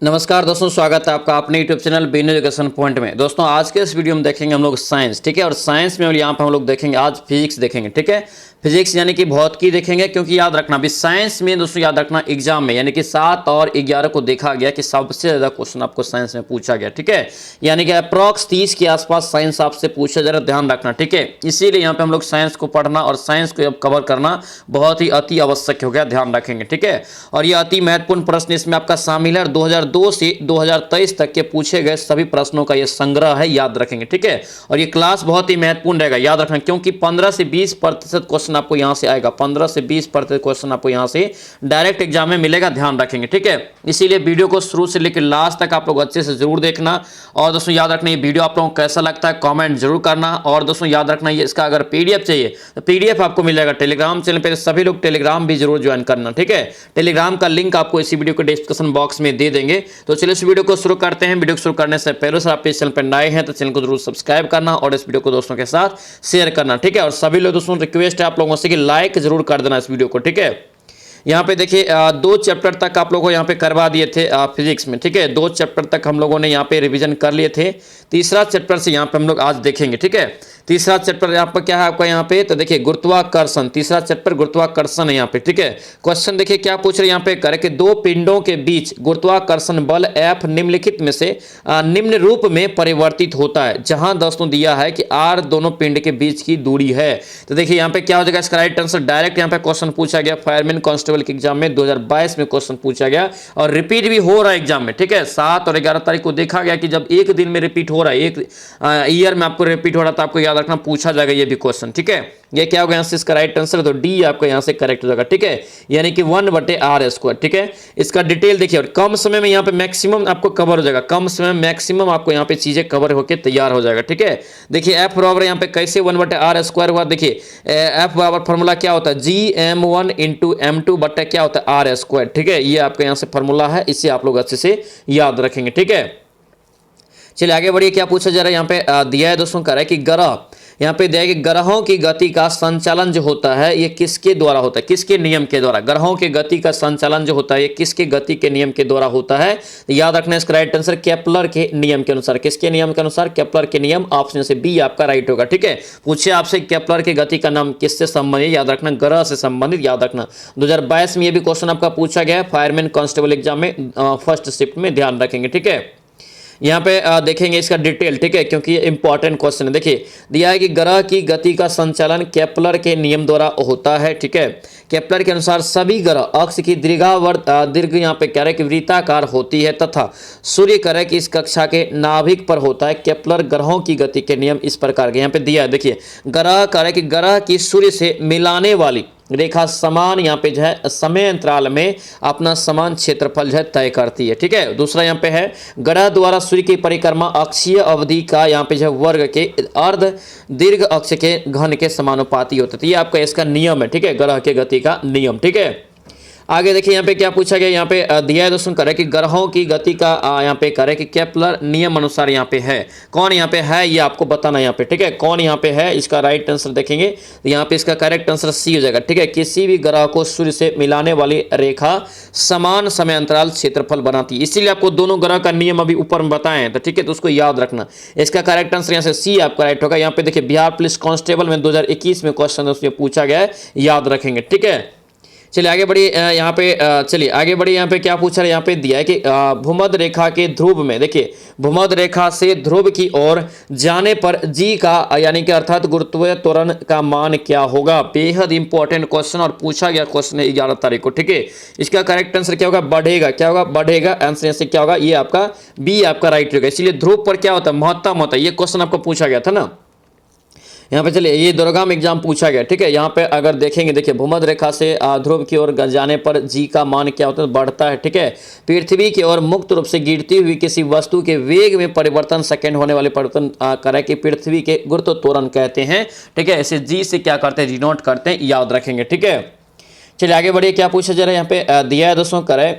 नमस्कार दोस्तों, स्वागत है आपका अपने YouTube channel Bean Education Point में। दोस्तों आज के इस वीडियो में देखेंगे हम लोग साइंस, ठीक है। और साइंस में यहाँ पे हम लोग देखेंगे आज फिजिक्स देखेंगे, ठीक है। फिजिक्स यानी कि भौतिकी देखेंगे, क्योंकि याद रखना भी साइंस में दोस्तों, याद रखना एग्जाम में यानी कि 7 और 11 को देखा गया कि सबसे ज़्यादा क्वेश्चन आपको साइंस में पूछा गया, ठीक है। यानी कि अप्रॉक्स 30 के आसपास साइंस आपसे पूछा, जरा ध्यान रखना, ठीक है। इसीलिए यहाँ पे हम लोग साइंस को पढ़ना और साइंस को कवर करना बहुत ही अति आवश्यक हो गया, ध्यान रखेंगे, ठीक है। और ये अति महत्वपूर्ण प्रश्न इसमें आपका शामिल है। 2002 से 2023 तक के पूछे गए सभी प्रश्नों का ये संग्रह है, याद रखेंगे, ठीक है। और ये क्लास बहुत ही महत्वपूर्ण रहेगा, याद रखना, क्योंकि 15 से 20% क्वेश्चन आपको यहां से आएगा। 15 से 20% क्वेश्चन आपको यहां से डायरेक्ट एग्जाम में मिलेगा, ध्यान रखेंगे, ठीक है। इसीलिए वीडियो को शुरू से लेकर लास्ट तक आप लोग अच्छे से जरूर देखना। और दोस्तों याद रखना, ये वीडियो आप लोगों को कैसा लगता है कमेंट जरूर करना। और दोस्तों याद रखना, ये इसका अगर पीडीएफ चाहिए तो पीडीएफ आपको मिल जाएगा टेलीग्राम चैनल पे। सभी लोग टेलीग्राम भी जरूर ज्वाइन करना, ठीक है। टेलीग्राम का लिंक आपको इसी वीडियो के डिस्क्रिप्शन बॉक्स में दे देंगे। तो चलिए इस वीडियो को शुरू करते हैं। वीडियो को शुरू करने से पहले से आप इस चैनल पर नए हैं तो चैनल को जरूर सब्सक्राइब करना और इस वीडियो को दोस्तों के साथ शेयर करना, ठीक है। और सभी लोग दोस्तों रिक्वेस्ट है आप लोगों से कि लाइक जरूर कर देना इस वीडियो को, ठीक है। यहाँ पे देखिए 2 चैप्टर तक आप लोगों को यहाँ पे करवा दिए थे फिजिक्स में, ठीक है। 2 चैप्टर तक हम लोगों ने यहाँ पे रिवीजन कर लिए थे। तीसरा चैप्टर से यहाँ पे हम लोग आज देखेंगे, ठीक है। तीसरा चैप्टर यहाँ पर क्या है आपका, यहाँ पे तो देखिए गुरुत्वाकर्षण। तीसरा चैप्टर गुरुत्वाकर्षण है यहाँ पे, ठीक है। क्वेश्चन देखिए क्या पूछ रहे हैं यहाँ पे, करे कि 2 पिंडों के बीच गुरुत्वाकर्षण बल F निम्नलिखित में से निम्न रूप में परिवर्तित होता है, जहां दोस्तों दिया है कि R दोनों पिंड के बीच की दूरी है। तो देखिए यहाँ पे क्या हो जाएगा, इसका राइट आंसर डायरेक्ट यहाँ पे क्वेश्चन पूछा गया फायरमैन कांस्टेबल के एग्जाम में 2022 में क्वेश्चन पूछा गया और रिपीट भी हो रहा है एग्जाम में, ठीक है। 7 और 11 तारीख को देखा गया कि जब एक दिन में रिपीट हो रहा है, एक ईयर में आपको रिपीट हो रहा था, आपको याद रखना पूछा जाएगा ये भी क्वेश्चन, ठीक है। ये क्या होगा यहाँ से इसका राइट आंसर, तो डी आपको यहाँ से करेक्ट हो जाएगा, ठीक है। यानी कि 1/r², ठीक है। इसका डिटेल देखिए, और कम समय में यहाँ पे मैक्सिमम आपको कवर हो जाएगा। कम समय में मैक्सिमम आपको यहाँ पे चीजें कवर होकर तैयार हो जाएगा, ठीक है। देखिए एफ बराबर यहाँ पे कैसे 1/r² हुआ, देखिए एफ बराबर फॉर्मूला क्या होता है, gm1 × m2 बट्टा क्या होता है r², ठीक है। ये आपका यहाँ से फॉर्मूला है, इसे आप लोग अच्छे से याद रखेंगे, ठीक है। चलिए आगे बढ़िए, क्या पूछा जा रहा है यहाँ पे दिया है दोस्तों, कह रहा है कि ग्रह, यहाँ पे दिया है कि ग्रहों की गति का संचालन जो होता है ये किसके द्वारा होता है, किसके नियम के द्वारा। ग्रहों के गति का संचालन जो होता है ये किसके गति के नियम के द्वारा होता है, तो याद रखना इसका राइट आंसर केपलर के नियम के अनुसार। किसके नियम के अनुसार, केपलर के नियम, ऑप्शन से बी आपका राइट होगा, ठीक है। पूछे आपसे केपलर की गति का नाम किससे संबंधित, याद रखना ग्रह से संबंधित, याद रखना। 2022 में ये भी क्वेश्चन आपका पूछा गया फायरमैन कांस्टेबल एग्जाम में फर्स्ट शिफ्ट में, ध्यान रखेंगे, ठीक है। यहाँ पे देखेंगे इसका डिटेल, ठीक है, क्योंकि ये इंपॉर्टेंट क्वेश्चन है। देखिए दिया है कि ग्रह की गति का संचालन केपलर के नियम द्वारा होता है, ठीक है। केपलर के अनुसार सभी ग्रह अक्ष की दीर्घ यहाँ पे कह रहे कि वृत्ताकार होती है तथा सूर्य कह रहे कि इस कक्षा के नाभिक पर होता है। केपलर ग्रहों की गति के नियम इस प्रकार के यहाँ पे दिया है। देखिए ग्रह कह रहे कि ग्रह की सूर्य से मिलाने वाली रेखा समान यहाँ पे जो है समय अंतराल में अपना समान क्षेत्रफल जो है तय करती है, ठीक है। दूसरा यहाँ पे है ग्रह द्वारा सूर्य की परिक्रमा अक्षीय अवधि का यहाँ पे जो है वर्ग के अर्ध दीर्घ अक्ष के घन के समानुपाती होता है। ये आपका इसका नियम है, ठीक है, ग्रह के गति का नियम, ठीक है। आगे देखिए यहाँ पे क्या पूछा गया, यहाँ पे दिया है दोस्तों, करे कि ग्रहों की गति का यहाँ पे करे कि केपलर नियम अनुसार यहाँ पे है। कौन यहाँ पे है ये आपको बताना यहाँ पे, ठीक है। कौन यहाँ पे है, इसका राइट आंसर देखेंगे यहाँ पे इसका करेक्ट आंसर सी हो जाएगा, ठीक है। किसी भी ग्रह को सूर्य से मिलाने वाली रेखा समान समय अंतराल क्षेत्रफल बनाती है, इसीलिए आपको दोनों ग्रह का नियम अभी ऊपर में बताए हैं, तो ठीक है, तो उसको याद रखना। इसका करेक्ट आंसर यहाँ से सी आपका राइट होगा। यहाँ पे देखिए बिहार पुलिस कांस्टेबल में 2021 में क्वेश्चन उसमें पूछा गया है, याद रखेंगे, ठीक है। चलिए आगे बढ़िए, यहाँ पे चलिए आगे बढ़िए, यहाँ पे क्या पूछा है, यहाँ पे दिया है कि भूमध्य रेखा के ध्रुव में, देखिए भूमध्य रेखा से ध्रुव की ओर जाने पर जी का यानी कि अर्थात गुरुत्वीय त्वरण का मान क्या होगा। बेहद इंपॉर्टेंट क्वेश्चन और पूछा गया क्वेश्चन है 11 तारीख को, ठीक है। इसका करेक्ट आंसर क्या होगा, बढ़ेगा, क्या होगा, बढ़ेगा। आंसर से क्या होगा, ये आपका बी आपका राइट होगा। इसलिए ध्रुव पर क्या होता है, महत्तम होता है। ये क्वेश्चन आपको पूछा गया था ना यहाँ पे। चलिए ये दुर्गम एग्जाम पूछा गया, ठीक है। यहाँ पे अगर देखेंगे, देखिए भूमध्य रेखा से ध्रुव की ओर जाने पर जी का मान क्या होता है, बढ़ता है, ठीक है। पृथ्वी की ओर मुक्त रूप से गिरती हुई किसी वस्तु के वेग में परिवर्तन, सेकंड होने वाले परिवर्तन करे कि पृथ्वी के गुरुत्व त्वरण कहते हैं, ठीक है। इसे जी से क्या करते हैं, डिनोट करते हैं, याद रखेंगे, ठीक है। चलिए आगे बढ़िए, क्या पूछा जा रहा है यहाँ पे दिया है दोस्तों, करे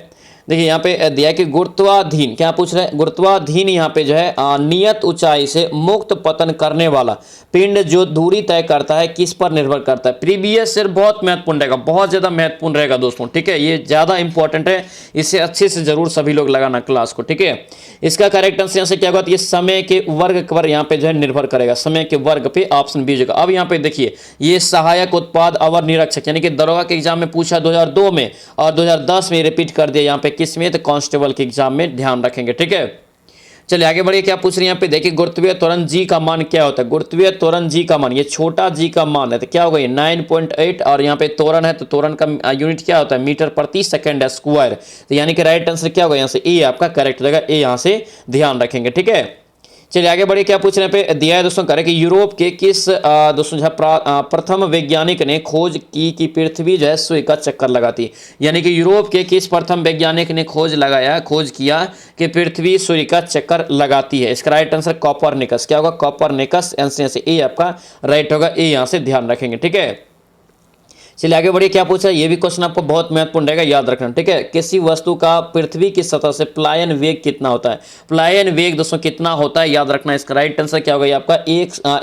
देखिए यहाँ पे दिया है कि गुरुत्वाधीन, क्या पूछ रहे हैं, गुरुत्वाधीन यहाँ पे जो है नियत ऊंचाई से मुक्त पतन करने वाला पिंड जो दूरी तय करता है किस पर निर्भर करता है। प्रीवियस ईयर बहुत महत्वपूर्ण रहेगा, बहुत ज्यादा महत्वपूर्ण रहेगा दोस्तों, ठीक है, ये ज्यादा इंपॉर्टेंट है, इसे अच्छे से जरूर सभी लोग लगाना क्लास को, ठीक है। इसका करेक्ट आंसर यहाँ से क्या होगा, ये समय के वर्ग पर यहाँ पे जो है निर्भर करेगा, समय के वर्ग पे, ऑप्शन बी होगा। अब यहाँ पे देखिए ये सहायक उत्पाद अवर निरीक्षक यानी कि दरोगा के एग्जाम में पूछा 2002 में और 2010 में रिपीट कर दिया यहाँ पे किसमें, तो कांस्टेबल के एग्जाम में, ध्यान रखेंगे, ठीक है। चलिए आगे बढ़िए, क्या पूछ रहे हैं यहाँ पे देखिए, गुरुत्वीय त्वरण जी का मान क्या होता है। गुरुत्वीय त्वरण जी का मान, ये छोटा जी का मान है तो क्या होगा, ये 9.8 और यहाँ पे त्वरण है तो त्वरण का यूनिट क्या होता है, मीटर प्रति सेकंड स्क्वायर। तो यानी कि राइट आंसर क्या होगा यहाँ से, ए आपका करेक्ट हो जाएगा, ए यहाँ से ध्यान रखेंगे, ठीक है। चलिए आगे बढ़िए, क्या पूछ रहे हैं पे दिया है दोस्तों, करें कि यूरोप के किस दोस्तों जो प्रथम वैज्ञानिक ने खोज की कि पृथ्वी जो है सूर्य का चक्कर लगाती है। यानी कि यूरोप के किस प्रथम वैज्ञानिक ने खोज किया कि पृथ्वी सूर्य का चक्कर लगाती है। इसका राइट आंसर कॉपरनिकस, क्या होगा, कॉपरनिकस, आंसर से ए आपका राइट होगा, ए यहाँ से ध्यान रखेंगे, ठीक है। चलिए आगे बढ़िए, क्या पूछा है, ये भी क्वेश्चन आपको बहुत महत्वपूर्ण रहेगा, याद रखना, ठीक है। किसी वस्तु का पृथ्वी की सतह से प्लायन वेग कितना होता है। प्लायन वेग दोस्तों कितना होता है, याद रखना। इसका राइट आंसर क्या होगा, ये आपका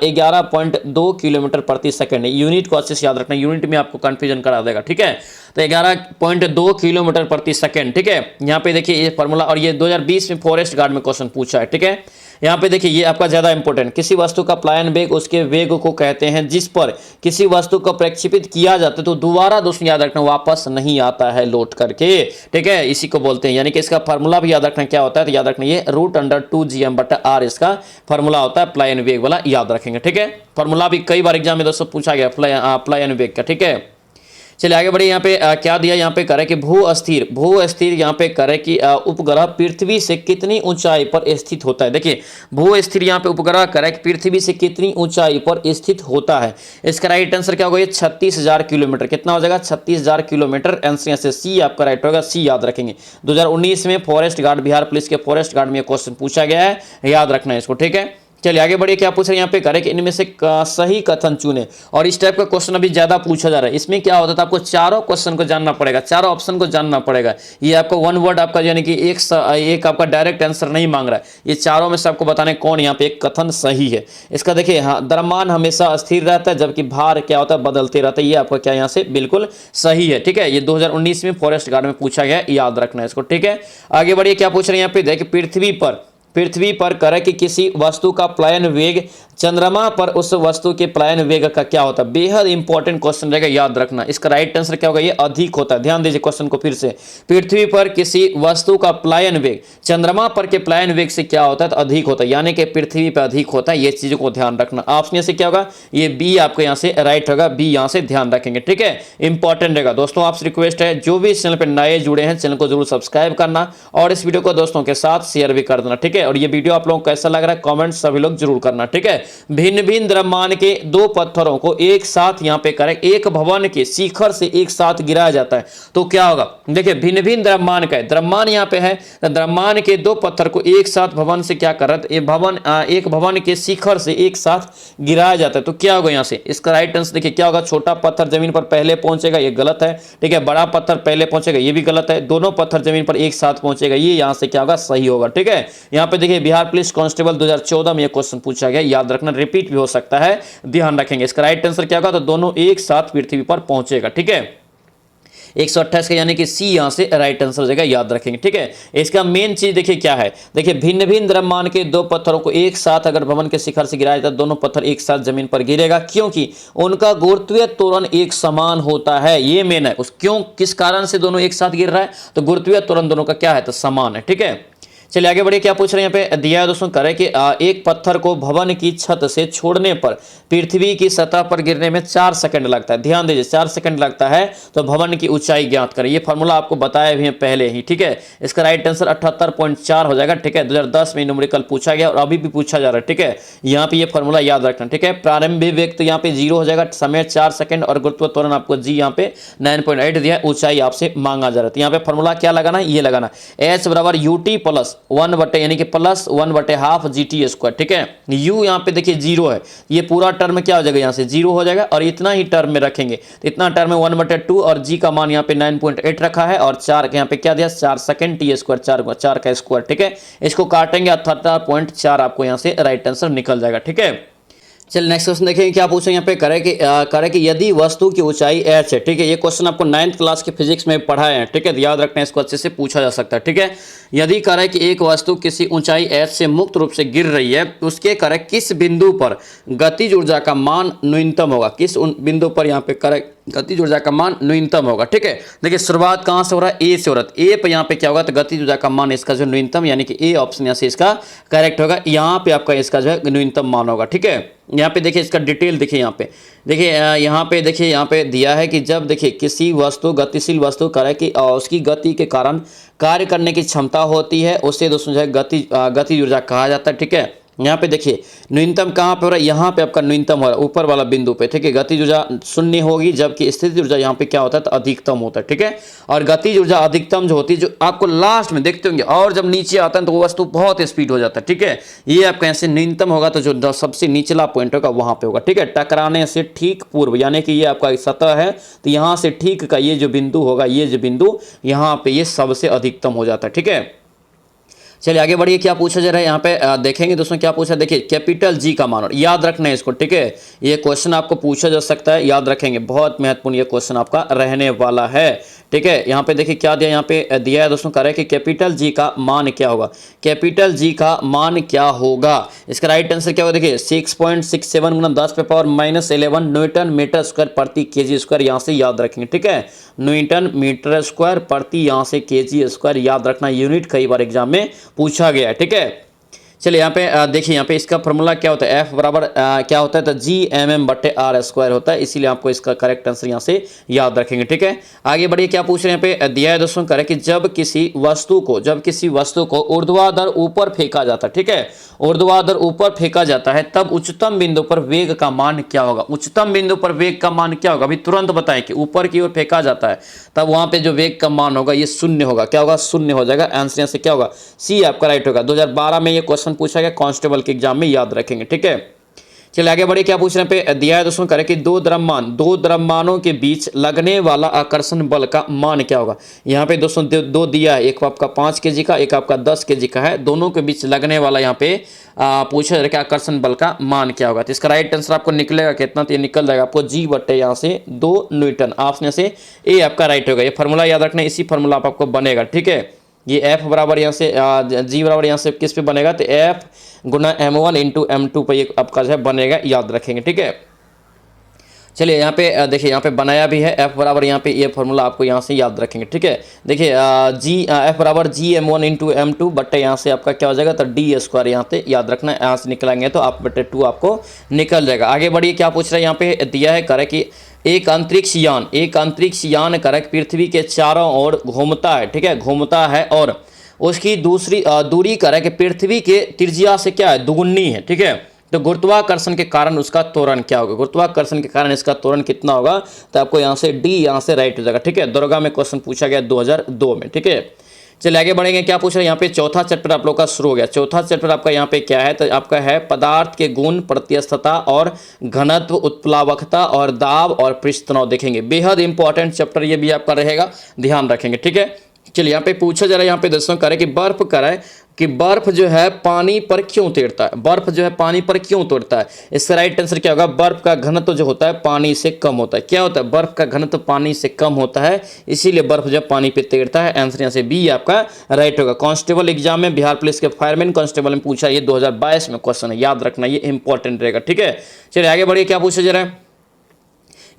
11.2 किलोमीटर प्रति सेकंड है। यूनिट को अच्छे से याद रखना, यूनिट में आपको कंफ्यूजन करा देगा, ठीक है। तो 11.2 किलोमीटर प्रति सेकंड, ठीक है। यहाँ पे देखिए ये फॉर्मूला, और ये 2020 में फॉरेस्ट गार्ड में क्वेश्चन पूछा है, ठीक है। यहाँ पे देखिए ये आपका ज्यादा इंपॉर्टेंट, किसी वस्तु का प्लायन वेग उसके वेग को कहते हैं जिस पर किसी वस्तु को प्रक्षेपित किया जाता है तो दोबारा दोस्तों याद रखना वापस नहीं आता है लौट करके, ठीक है, इसी को बोलते हैं। यानी कि इसका फार्मूला भी याद रखना क्या होता है, तो याद रखना ये √2gm/r इसका फार्मूला होता है, प्लायन वेग वाला, याद रखेंगे, ठीक है। फार्मूला भी कई बार एग्जाम में दोस्तों पूछा गया प्लायन वेग का, ठीक है। चलिए आगे बढ़े, यहाँ पे क्या दिया, यहाँ पे करे कि भू अस्थिर यहाँ पे करे कि उपग्रह पृथ्वी से कितनी ऊंचाई पर स्थित होता है। देखिए भू स्थिर यहाँ पे उपग्रह करे कि पृथ्वी से कितनी ऊंचाई पर स्थित होता है। इसका राइट आंसर क्या होगा, ये 36,000 किलोमीटर, कितना हो जाएगा, 36,000 किलोमीटर, आंसर से सी आपका राइट होगा, सी याद रखेंगे। 2019 में फॉरेस्ट गार्ड, बिहार पुलिस के फॉरेस्ट गार्ड में क्वेश्चन पूछा गया है, याद रखना है इसको, ठीक है। चलिए आगे बढ़िए, क्या पूछ रहे हैं यहाँ पे, करें कि इनमें से सही कथन चुने। और इस टाइप का क्वेश्चन अभी ज्यादा पूछा जा रहा है। इसमें क्या होता था, आपको चारों क्वेश्चन को जानना पड़ेगा, चारों ऑप्शन को जानना पड़ेगा। ये आपको वन वर्ड आपका यानी कि एक आपका डायरेक्ट आंसर नहीं मांग रहा है, ये चारों में से आपको बताने कौन यहाँ पे एक कथन सही है। इसका देखिए, हाँ, द्रव्यमान हमेशा स्थिर रहता है जबकि भार क्या होता है, बदलते रहता है। ये आपका क्या यहाँ से बिल्कुल सही है, ठीक है। ये 2019 में फॉरेस्ट गार्ड में पूछा गया, याद रखना है इसको, ठीक है। आगे बढ़िए, क्या पूछ रहे हैं यहाँ पे, देखिए पृथ्वी पर करे कि किसी वस्तु का प्लायन वेग चंद्रमा पर उस वस्तु के प्लायन वेग का क्या होता है। बेहद इंपॉर्टेंट क्वेश्चन रहेगा, याद रखना। इसका राइट आंसर क्या होगा, ये अधिक होता है। ध्यान दीजिए क्वेश्चन को फिर से, पृथ्वी पर किसी वस्तु का प्लायन वेग चंद्रमा पर के प्लायन वेग से क्या होता है, तो अधिक होता है, यानी कि पृथ्वी पर अधिक होता है। ये चीजों को ध्यान रखना। ऑप्शन से क्या होगा, ये बी आपको यहाँ से राइट होगा, बी यहाँ से ध्यान रखेंगे, ठीक है। इंपॉर्टेंट रहेगा दोस्तों। आपसे रिक्वेस्ट है, जो भी इस चैनल पर नए जुड़े हैं चैनल को जरूर सब्सक्राइब करना और इस वीडियो को दोस्तों के साथ शेयर भी कर देना, ठीक है। और ये वीडियो आप लोगों को कैसा लग रहा है कमेंट सभी लोग जरूर करना, ठीक है। भिन्न भिन्न द्रव्यमान के दो पत्थरों को एक साथ यहां पे करें, एक भवन के शिखर से एक साथ गिराया जाता है तो क्या होगा। देखिए भिन्न भिन्न द्रव्यमान का द्रव्यमान यहां पे है, द्रव्यमान के दो पत्थर को एक साथ भवन से क्या कर रहा है, एक भवन के शिखर से एक साथ गिराया जाता है तो क्या होगा। यहां से इसका राइट आंसर देखिए क्या होगा, छोटा पत्थर जमीन पर पहले पहुंचेगा, ये गलत है, ठीक है। बड़ा पत्थर पहले पहुंचेगा, ये भी गलत है। दोनों पत्थर जमीन पर एक साथ पहुंचेगा, ये यहां से क्या होगा, सही होगा, ठीक है। यहां पे देखिए बिहार पुलिस कांस्टेबल 2014 में ये क्वेश्चन पूछा गया, याद रखना, रिपीट भी हो सकता है, ध्यान रखेंगे। इसका राइट आंसर क्या होगा, तो दोनों एक साथ पृथ्वी पर पहुंचेगा, ठीक है। 128 का यानी कि सी यहां से राइट आंसर हो जाएगा, याद रखेंगे, ठीक है। इसका मेन चीज देखिए क्या है, देखिए भिन्न भिन्न द्रव्यमान के दो पत्थरों को एक साथ अगर भवन के शिखर से गिराया जाता है, दोनों पत्थर एक साथ जमीन पर गिरेगा क्योंकि उनका गुरुत्वीय त्वरण एक समान होता है। ये मेन है, उस क्यों किस कारण से दोनों एक साथ गिर रहा है, तो गुरुत्वीय त्वरण दोनों का क्या है, तो समान है, ठीक है। चलिए आगे बढ़िए, क्या पूछ रहे हैं यहाँ पे दिया है दोस्तों, करें कि एक पत्थर को भवन की छत से छोड़ने पर पृथ्वी की सतह पर गिरने में 4 सेकंड लगता है। ध्यान दीजिए 4 सेकंड लगता है तो भवन की ऊंचाई ज्ञात करें। ये फॉर्मूला आपको बताया भी है पहले ही, ठीक है। इसका राइट आंसर 78.4 हो जाएगा, ठीक है। 2010 में न्यूमेरिकल पूछा गया और अभी भी पूछा जा रहा है, ठीक है। यहाँ पे ये फॉर्मूला याद रखना, ठीक है। प्रारंभिक वेग तो यहाँ पे 0 हो जाएगा, समय 4 सेकंड और गुरुत्व त्वरण आपको जी यहाँ पे 9.8 दिया है, ऊंचाई आपसे मांगा जा रहा है। यहाँ पे फॉर्मूला क्या लगाना है, ये लगाना H = UT प्लस 1 यानी कि प्लस 1/2 GT², ठीक है। u यहाँ पे देखिए 0 है, ये पूरा टर्म क्या हो जाएगा, यहाँ से 0 हो जाएगा और इतना ही टर्म में रखेंगे तो इतना टर्म है 1/2 और g का मान यहाँ पे 9.8 रखा है और 4 यहाँ पे क्या दिया 4 सेकंड T², 4 का स्क्वायर, ठीक है। इसको काटेंगे 18.4 आपको यहाँ से राइट आंसर निकल जाएगा, ठीक है। चलिए नेक्स्ट क्वेश्चन देखेंगे क्या पूछे यहाँ पे, करे कि यदि वस्तु की ऊंचाई h है, ठीक है। ये क्वेश्चन आपको 9th क्लास के फिजिक्स में पढ़ाए हैं, ठीक है, तो याद रखना है, इसको अच्छे से पूछा जा सकता है, ठीक है। यदि करे कि एक वस्तु किसी ऊंचाई h से मुक्त रूप से गिर रही है, उसके करे किस बिंदु पर गतिज ऊर्जा का मान न्यूनतम होगा, किस बिंदु पर यहाँ पे करे गतिज ऊर्जा का मान न्यूनतम होगा, ठीक है। देखिए शुरुआत कहाँ से हो रहा है, ए से हो रहा है, ए पे यहाँ पे क्या होगा तो गतिज ऊर्जा का मान इसका जो न्यूनतम यानी कि ए ऑप्शन यहाँ से इसका करेक्ट होगा, यहाँ पे आपका इसका जो है न्यूनतम मान होगा, ठीक है। यहाँ पे देखिए इसका डिटेल देखिए, यहाँ पे देखिए, यहाँ पे देखिए, यहाँ पे दिया है कि जब देखिए किसी वस्तु गतिशील वस्तु करे कि उसकी गति के कारण कार्य करने की क्षमता होती है, उससे दोस्तों जो है गतिज ऊर्जा कहा जाता है, ठीक है। यहाँ पे देखिए न्यूनतम कहाँ पे हो रहा है, यहाँ पे आपका न्यूनतम हो रहा है ऊपर वाला बिंदु पे, ठीक है। गतिज ऊर्जा 0 होगी जबकि स्थितिज ऊर्जा यहाँ पे क्या होता है तो अधिकतम होता है, ठीक है। और गतिज ऊर्जा अधिकतम जो होती है जो आपको लास्ट में देखते होंगे, और जब नीचे आता है तो वो वस्तु बहुत स्पीड हो जाता है, ठीक है। ये आपका यहाँ से न्यूनतम होगा तो जो सबसे निचला पॉइंट होगा वहाँ पे होगा, ठीक है। टकराने से ठीक पूर्व यानी कि ये आपका सतह है तो यहाँ से ठीक का ये जो बिंदु होगा, ये जो बिंदु यहाँ पे ये सबसे अधिकतम हो जाता है, ठीक है। चलिए आगे बढ़िए, क्या पूछा जा रहा है यहाँ पे देखेंगे दोस्तों, क्या पूछा, देखिए कैपिटल जी का मान, याद रखना है इसको, ठीक है। ये क्वेश्चन आपको पूछा जा सकता है, याद रखेंगे, बहुत महत्वपूर्ण ये क्वेश्चन आपका रहने वाला है, ठीक है। यहाँ पे देखिए क्या दिया, यहाँ पे दिया है दोस्तों, करे कि कैपिटल जी का मान क्या होगा, कैपिटल जी का मान क्या होगा। इसका राइट आंसर क्या होगा, देखिए 6.67 गुना 10⁻⁻11 न्यूटन मीटर स्क्वायर प्रति kg², यहाँ से याद रखेंगे, ठीक है। न्यूटन मीटर स्क्वायर प्रति यहाँ से kg², याद रखना, यूनिट कई बार एग्जाम में पूछा गया है, ठीक है। चलिए यहाँ पे देखिए, यहाँ पे इसका फॉर्मूला क्या होता है, F बराबर क्या होता है तो G/m/r² होता है, इसीलिए आपको इसका करेक्ट आंसर यहाँ से याद रखेंगे, ठीक है। आगे बढ़िए, क्या पूछ रहे हैं यहाँ पे दिया है दोस्तों, करे कि जब किसी वस्तु को ऊर्ध्वाधर ऊपर फेंका जाता है, ठीक है, ऊर्ध्वाधर ऊपर फेंका जाता है तब उच्चतम बिंदु पर वेग का मान क्या होगा, उच्चतम बिंदु पर वेग का मान क्या होगा, अभी तुरंत बताएं कि ऊपर की ओर फेंका जाता है तब वहां पे जो वेग का मान होगा ये 0 होगा, क्या होगा 0 हो जाएगा, आंसर यहाँ से क्या होगा सी आपका राइट होगा। 2012 में ये क्वेश्चन पूछा गया कांस्टेबल के एग्जाम में, याद रखेंगे, ठीक है। चलिए आगे बढ़िए, क्या पूछ रहे हैं पे दिया है दोस्तों, करे कि दो द्रव्यमानों के बीच लगने वाला आकर्षण बल का मान क्या होगा। यहाँ पे दोस्तों दो दिया है, एक आपका 5 kg का, एक आपका 10 kg का है, दोनों के बीच लगने वाला यहाँ पे पूछा जा रहा है कि आकर्षण बल का मान क्या होगा। तो इसका राइट आंसर आपको निकलेगा कितना, तो ये निकल जाएगा आपको G/ यहाँ से 2 न्यूटन, ऑप्शन से ए आपका राइट होगा। ये फार्मूला याद रखना, इसी फार्मूला आपको बनेगा, ठीक है। ये F बराबर यहाँ से G बराबर यहाँ से किस पे बनेगा तो F गुना m1 इंटू m2 पर ये आपका जो है बनेगा, याद रखेंगे, ठीक है। चलिए यहाँ पे देखिए, यहाँ पे बनाया भी है, F बराबर यहाँ पे ये फॉर्मूला आपको यहाँ से याद रखेंगे, ठीक है। देखिए F बराबर Gm1 इंटू m2 बट्टे यहाँ से आपका क्या हो जाएगा तो D² यहाँ पे याद रखना, यहाँ से निकलेंगे तो आप बट्टे 2 आपको निकल जाएगा। आगे बढ़िए, क्या पूछ रहे हैं यहाँ पे दिया है, करे कि एक अंतरिक्ष यान करे पृथ्वी के चारों ओर घूमता है, ठीक है, घूमता है और उसकी दूसरी दूरी करे कि पृथ्वी के त्रिज्या से क्या है दुगुनी है, ठीक है। तो गुरुत्वाकर्षण के कारण उसका त्वरण क्या होगा, गुरुत्वाकर्षण के कारण इसका त्वरण कितना होगा तो आपको यहाँ से डी यहाँ से राइट हो जाएगा, ठीक है। दुर्गा में क्वेश्चन पूछा गया 2002 में, ठीक है। चलिए आगे बढ़ेंगे, क्या पूछ रहे हैं यहाँ पे चौथा चैप्टर आप लोग का शुरू हो गया। चौथा चैप्टर आपका यहाँ पे क्या है तो आपका है पदार्थ के गुण, प्रत्यस्थता और घनत्व, उत्प्लावकता और दाब और पृष्ठ तनाव देखेंगे। बेहद इंपॉर्टेंट चैप्टर ये भी आपका रहेगा, ध्यान रखेंगे, ठीक है। चलिए यहाँ पे पूछा जा रहा है, यहाँ पे दोस्तों करे कि बर्फ जो है पानी पर क्यों तैरता है, बर्फ जो है पानी पर क्यों तैरता है। इसका राइट आंसर क्या होगा, बर्फ का घनत्व जो होता है पानी से कम होता है। क्या होता है, बर्फ का घनत्व पानी से कम होता है, इसीलिए बर्फ जो पानी पे तैरता है। आंसर यहाँ से बी आपका राइट होगा। कांस्टेबल एग्जाम में बिहार पुलिस के फायरमैन कांस्टेबल में पूछा, ये 2022 में क्वेश्चन है, याद रखना, ये इंपॉर्टेंट रहेगा, ठीक है। चलिए आगे बढ़िए, क्या पूछा जा रहा है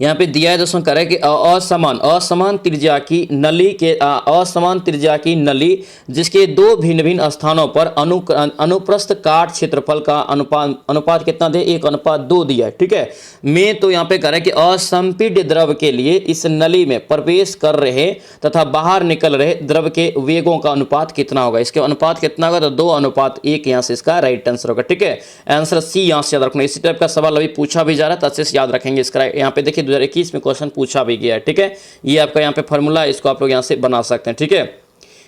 यहाँ पे दिया है दोस्तों, करे कि असमान त्रिज्या की नली जिसके दो भिन्न भिन्न स्थानों पर अनुप्रस्थ काट क्षेत्रफल का अनुपात कितना दे 1:2 दिया है, ठीक है। में तो यहाँ पे करे कि असंपीड्य द्रव के लिए इस नली में प्रवेश कर रहे तथा बाहर निकल रहे द्रव के वेगों का अनुपात कितना होगा। इसके अनुपात कितना होगा तो 2:1 यहाँ से इसका राइट आंसर होगा, ठीक है। आंसर सी यहाँ से याद रखना। इसी टाइप का सवाल अभी पूछा भी जा रहा है तो अच्छे से याद रखेंगे। इसका यहाँ पे देखिए 2021 में क्वेश्चन पूछा भी गया है, ठीक है। ये आपका यहाँ पे फॉर्मूला, इसको आप लोग यहाँ से बना सकते हैं, ठीक है।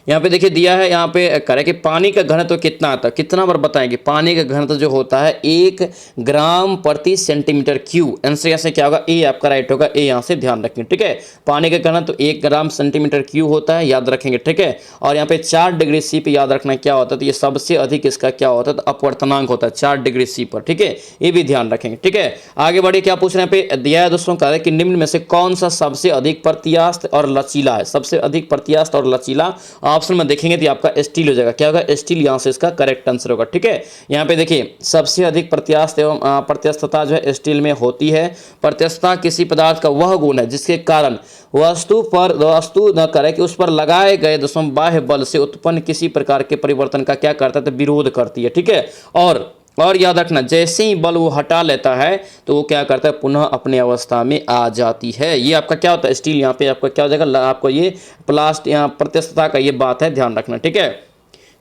यहाँ पे देखिए दिया है, यहाँ पे करें कि पानी का घनत्व कितना आता है, कितना बार बताएंगे। पानी का घनत्व जो होता है 1 ग्राम प्रति सेंटीमीटर क्यूब। आंसर यहाँ से क्या होगा, ए आपका राइट होगा। ए यहाँ से ध्यान रखेंगे, ठीक है। पानी का घनत्व 1 ग्राम सेंटीमीटर क्यूब होता है, याद रखेंगे, ठीक है। और यहाँ पे 4 डिग्री सी पे याद रखना क्या होता है, तो ये सबसे अधिक इसका क्या होता है, तो अपवर्तनांक होता है 4 डिग्री सी पर, ठीक है। ये भी ध्यान रखेंगे, ठीक है। आगे बढ़िए, क्या पूछ रहे हैं पे दिया है दोस्तों, कहा है कि निम्न में से कौन सा सबसे अधिक प्रत्यास्थ और लचीला है। सबसे अधिक प्रत्यास्थ और लचीला ऑप्शन में देखेंगे तो आपका स्टील हो जाएगा। क्या होगा, स्टील यहाँ से इसका करेक्ट आंसर होगा, ठीक है। यहाँ पे देखिए सबसे अधिक प्रत्यास्थ एवं प्रत्यास्थता जो है स्टील में होती है। प्रत्यास्थता किसी पदार्थ का वह गुण है जिसके कारण वस्तु न करे कि उस पर लगाए गए दोस्तों बाह्य बल से उत्पन्न किसी प्रकार के परिवर्तन का क्या करता है, तो विरोध करती है, ठीक है। और याद रखना, जैसे ही बल वो हटा लेता है तो वो क्या करता है, पुनः अपनी अवस्था में आ जाती है। ये आपका क्या होता है, स्टील। यहाँ पे आपका क्या हो जाएगा, आपको ये प्लास्टिक यहाँ प्रत्यस्थता का ये बात है, ध्यान रखना, ठीक है।